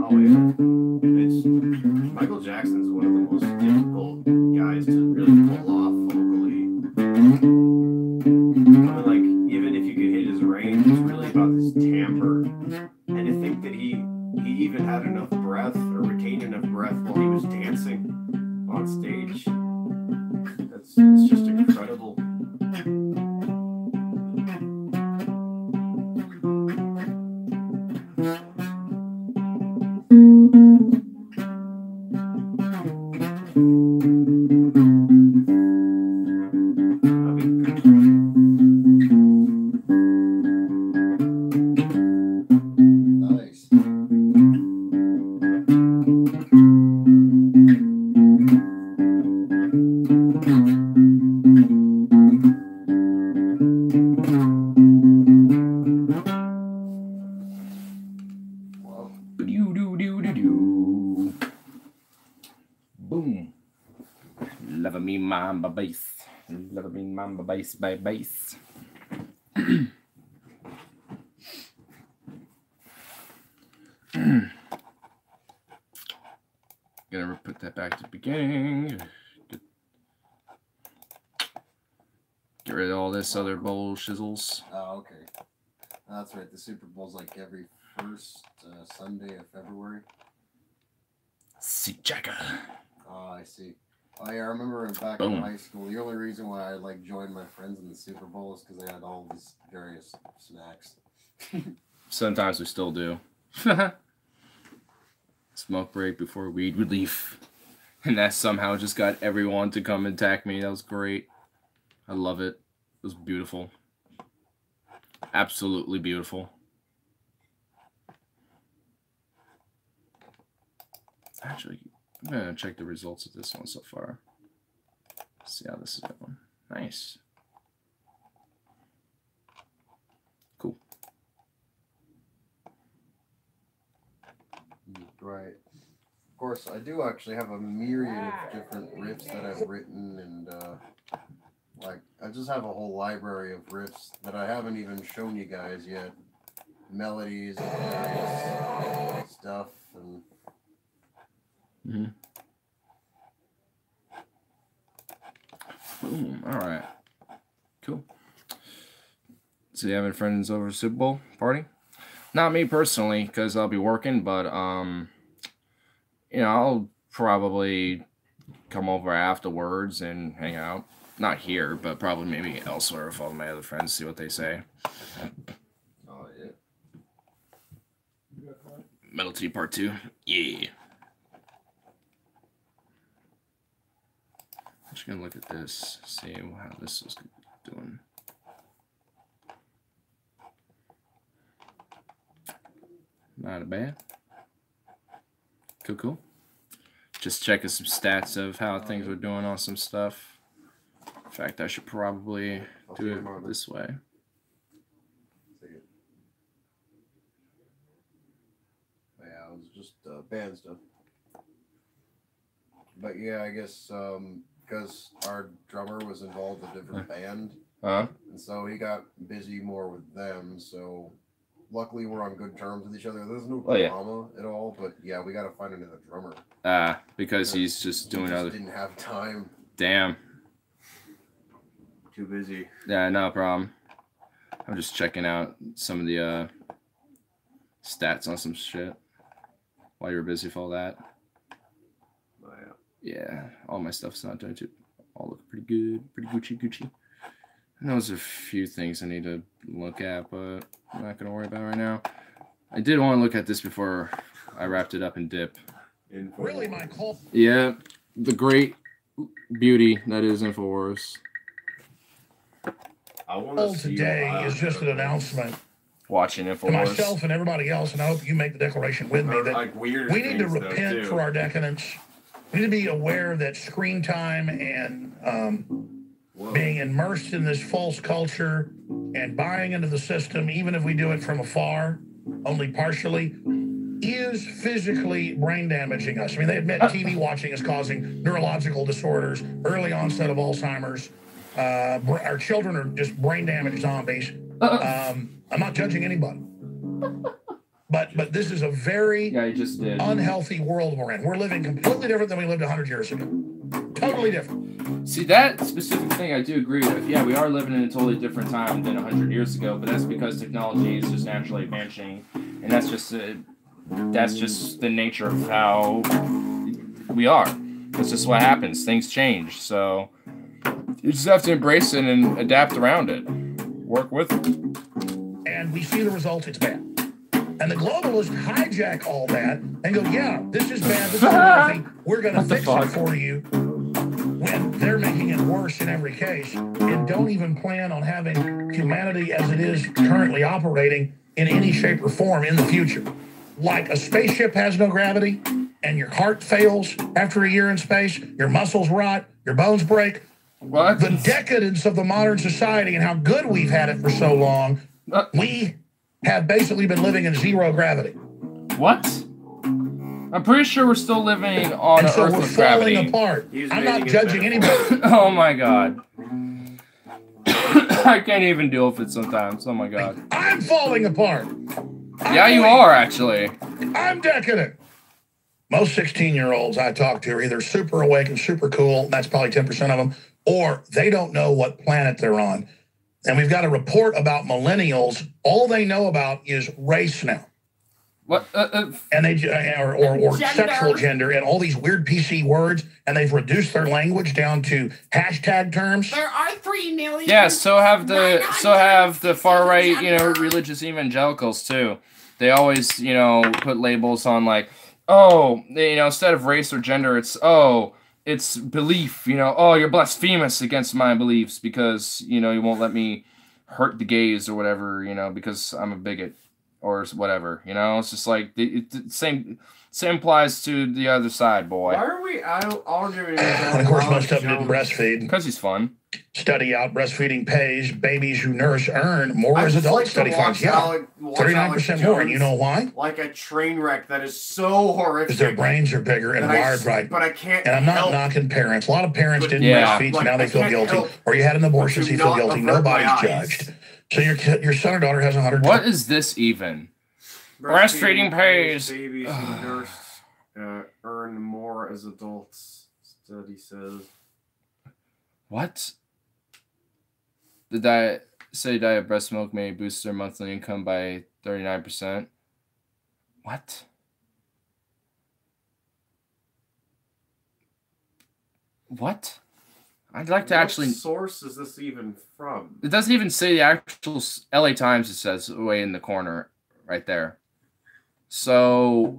Oh yeah. It's Michael Jackson's one of the most difficult guys to really pull off vocally. I mean, like, even if you could hit his range, it's really about his timbre. And to think that he even had enough breath or retained enough breath while he was dancing on stage. It's just incredible. Nice. Wow. Do-do-do-do-do. Boom. Love me mamba bass. Love me mamba bass by bass. Gonna put that back to the beginning. Get rid of all this other bull shizzles. Oh, okay. That's right. The Super Bowl's like every first Sunday of February. See Jagger. Oh, I see. Oh, yeah, I remember back Boom. in high school, the only reason why I like joined my friends in the Super Bowl is because they had all these various snacks. Sometimes we still do. Smoke break before weed relief. And that somehow just got everyone to come and attack me. That was great. I love it. It was beautiful. Absolutely beautiful. Actually, I'm going to check the results of this one so far. See how this is going. Nice. Cool. Right. Of course, I do actually have a myriad of different riffs that I've written, and like I just have a whole library of riffs that I haven't even shown you guys yet. Melodies and various stuff, and Boom. All right. Cool. So you having friends over Super Bowl party? Not me personally, because I'll be working, but you know, I'll probably come over afterwards and hang out. Not here, but probably maybe elsewhere with all my other friends, see what they say. oh yeah. Metal T Part 2. Yeah. I'm just gonna look at this, see how this is doing. Not bad. Cool, cool. Just checking some stats of how things are doing on some stuff. In fact, I should probably do it this way. Yeah, it was just band stuff. But yeah, I guess because our drummer was involved with a different band, and so he got busy more with them. So luckily, we're on good terms with each other. There's no drama at all. But yeah, we got to find another drummer. Because he's just doing other. Didn't have time. Damn. Too busy. Yeah, no problem. I'm just checking out some of the stats on some shit while you were busy for all that. Oh, yeah, all my stuff's not doing too. All look pretty good, pretty Gucci. And those are a few things I need to look at, but I'm not gonna worry about it right now. I did want to look at this before I wrapped it up and dip. Really, my call. Yeah, the great beauty that is InfoWars. All today is just an announcement Watching to InfoWars. myself and everybody else, and I hope you make the declaration with me that like weird we need to things, though, repent too. for our decadence. We need to be aware that screen time and being immersed in this false culture and buying into the system, even if we do it from afar, only partially, is physically brain damaging us. I mean, they admit TV watching is causing neurological disorders, early onset of Alzheimer's. Our children are just brain damaged zombies. I'm not judging anybody. But this is a very Yeah, you just did. unhealthy world we're in. We're living completely different than we lived 100 years ago. Totally different. See, that specific thing I do agree with. Yeah, we are living in a totally different time than 100 years ago, but that's because technology is just naturally advancing, and that's just the nature of how we are. That's just what happens. Things change, so you just have to embrace it and adapt around it. Work with it. And we see the results, it's bad. And the globalists hijack all that and go, yeah, this is bad, this is unhealthy, we're going to fix it for you, when they're making it worse in every case, and don't even plan on having humanity as it is currently operating in any shape or form in the future. Like a spaceship has no gravity, and your heart fails after a year in space, your muscles rot, your bones break. What? The decadence of the modern society and how good we've had it for so long, we have basically been living in zero gravity. What? I'm pretty sure we're still living on And an so Earth we're with falling gravity. apart. He's I'm making not it judging better. anybody. Oh my god. I can't even deal with it sometimes. Oh my god. I'm falling apart. Yeah, you are actually. I'm decadent. Most 16-year-olds I talk to are either super awake and super cool, that's probably 10% of them, or they don't know what planet they're on. And we've got a report about millennials. All they know about is race now. What? And they or sexual gender and all these weird PC words, and they've reduced their language down to hashtag terms. There are 3 million. Yeah, so have the far right, religious evangelicals too. They always, put labels on like, oh, instead of race or gender, it's belief, oh, you're blasphemous against my beliefs because, you won't let me hurt the gays or whatever, because I'm a bigot or whatever, it's just like the same applies to the other side, boy. Why are we all doing And of course, most of them didn't breastfeed. Because he's fun. Study out breastfeeding pays babies who nurse earn more as adults. Study finds, yeah, 39% more. And you know why? Like a train wreck that is so horrific. Because their brains are bigger and wired right. But I can't. And I'm not knocking parents. A lot of parents didn't Yeah. breastfeed, so now they feel guilty. Or you had an abortion, so you feel guilty. Nobody's judged. So your son or daughter has 100. What is this even? Breastfeeding pays. Babies who nurse earn more as adults. Study says. What? The diet of breast milk may boost their monthly income by 39%. What? What? I'd like to actually. What source is this even from? It doesn't even say the actual LA Times. It says way in the corner, right there. So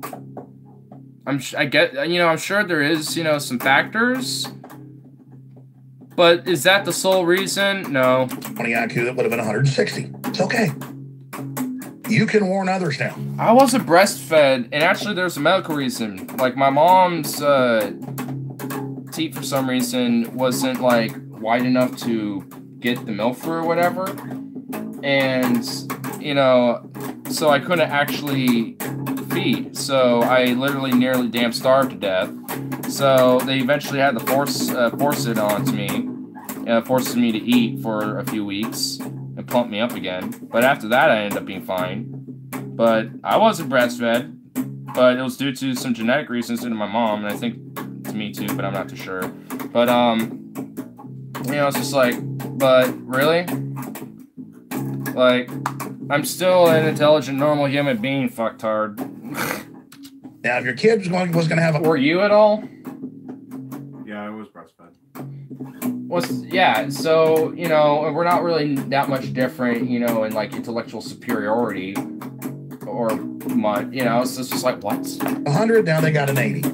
I'm sure there is, some factors. But is that the sole reason? No. 20 IQ that would have been 160. It's okay. You can warn others now. I wasn't breastfed, and actually there's a medical reason. Like, my mom's teat, for some reason, wasn't, like, wide enough to get the milk through or whatever. And, so I couldn't actually feed. So I literally nearly damn starved to death. So they eventually had to force it onto me, forces me to eat for a few weeks and pump me up again. But after that, I ended up being fine. But I wasn't breastfed, but it was due to some genetic reasons due to my mom, and I think to me too, but I'm not too sure. But it's just like, but really, like, I'm still an intelligent, normal human being, fucktard. Now, if your kid was going to have a... Were you at all? Yeah, I was breastfed. So, we're not really that much different, in, like, intellectual superiority or much, so it's just like, what? 100, now they got an 80.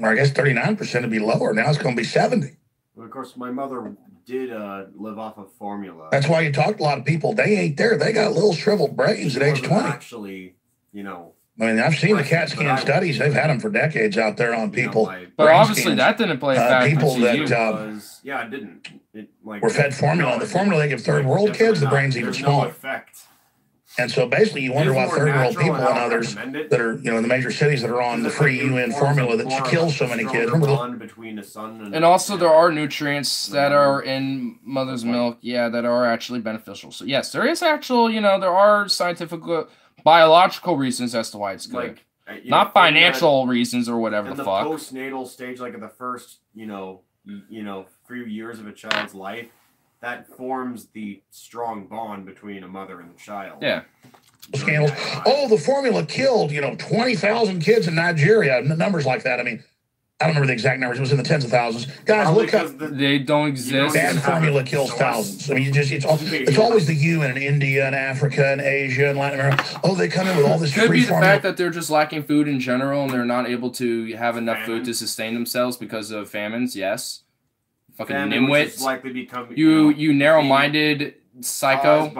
Or I guess 39% would be lower. Now it's going to be 70. Well, of course, my mother did live off of formula. That's why you talk to a lot of people. They ain't there. They got little shriveled brains at age 20. Actually, I mean, I've seen the CAT scan studies. They've had them for decades out there on people. But obviously that didn't play a factor. People that it didn't. It were fed formula. The formula they give third world kids, the brain's even smaller. Effect. And so basically, you wonder why third world people and others that are, in the major cities that are on the free UN formula that kills so many kids. And also, there are nutrients that are in mother's milk, that are actually beneficial. So yes, there is actual, there are scientific, biological reasons as to why it's good. Not financial reasons or whatever the fuck. In the postnatal stage, like in the first, few years of a child's life, that forms the strong bond between a mother and a child. Yeah. Scandals. Oh, the formula killed, 20,000 kids in Nigeria. Numbers like that. I mean, I don't remember the exact numbers. It was in the tens of thousands. Guys, look up. They don't exist. Bad formula kills thousands. I mean, it's always the you in India and Africa and Asia and Latin America. Oh, they come in with all this free formula. Could be the fact that they're just lacking food in general and they're not able to have enough food to sustain themselves because of famines. Yes. Fucking nimwits. You narrow-minded psycho.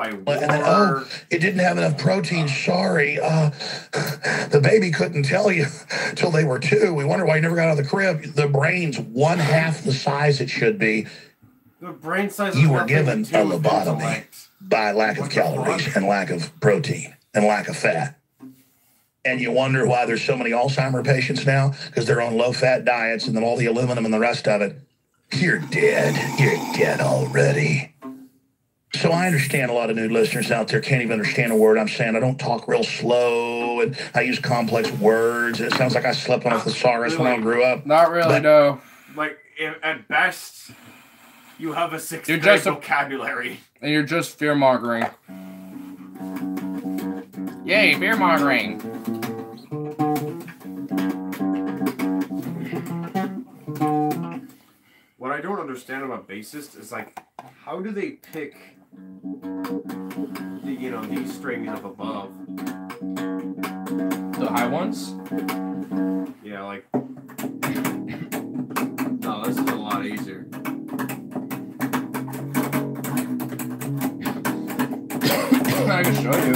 It didn't have enough protein. Sorry. The baby couldn't tell you till they were 2. We wonder why you never got out of the crib. The brain's 1/2 the size it should be. The brain size. You were given a lobotomy by lack of calories and lack of protein and lack of fat. And you wonder why there's so many Alzheimer patients now, because they're on low-fat diets and then all the aluminum and the rest of it. You're dead. You're dead already. So I understand a lot of new listeners out there can't even understand a word I'm saying. I don't talk real slow, and I use complex words. It sounds like I slept on a thesaurus when I grew up. Not really, no. Like, at best, you have a 6th grade vocabulary. And you're just fear-mongering. Yay, fear-mongering. What I don't understand about bassists is, like, how do they pick these strings up above? The high ones? Yeah, like... No, this is a lot easier. I can show you.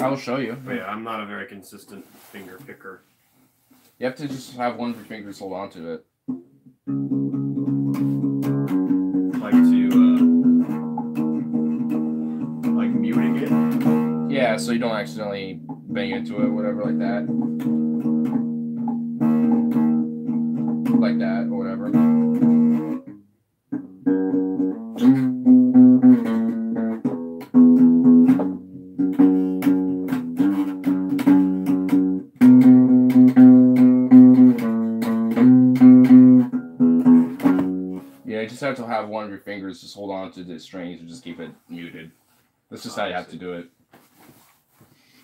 I will show you. But yeah, I'm not a very consistent finger picker. You have to just have one of your fingers hold on to it. Like muting it? Yeah, so you don't accidentally bang into it, whatever, like that. Like that, or whatever. You just have to have one of your fingers just hold on to the strings and just keep it muted. That's just how you have to do it.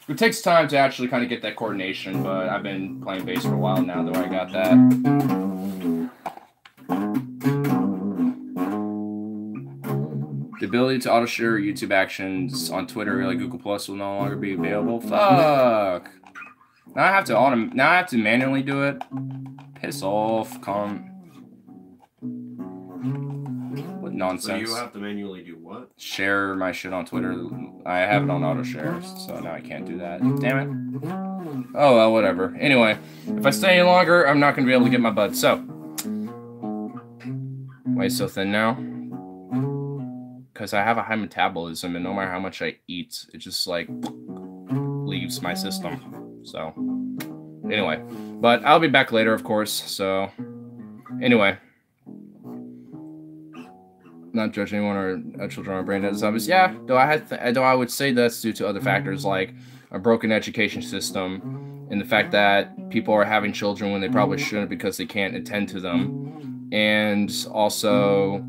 It takes time to actually kind of get that coordination, but I've been playing bass for a while now, though I got that. ability to auto share YouTube actions on Twitter, like Google Plus, will no longer be available. Fuck. Now I have to Now I have to manually do it. Piss off. Calm. What nonsense. So you have to manually do what? Share my shit on Twitter. I have it on auto share, so now I can't do that. Damn it. Oh well, whatever. Anyway, if I stay any longer, I'm not gonna be able to get my bud. So, why is so thin now? Because I have a high metabolism, and no matter how much I eat, it just like leaves my system. So, anyway, but I'll be back later, of course. So, anyway. Not judging anyone or children or brain dead is obvious. Yeah, though I would say that's due to other factors like a broken education system and the fact that people are having children when they probably shouldn't because they can't attend to them, and also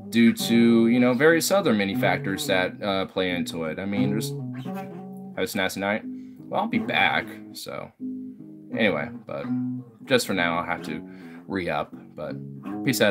due to, you know, various other many factors that play into it. I mean, there's have a nasty night. Well, I'll be back. So anyway, but just for now, I'll have to re-up. But peace out.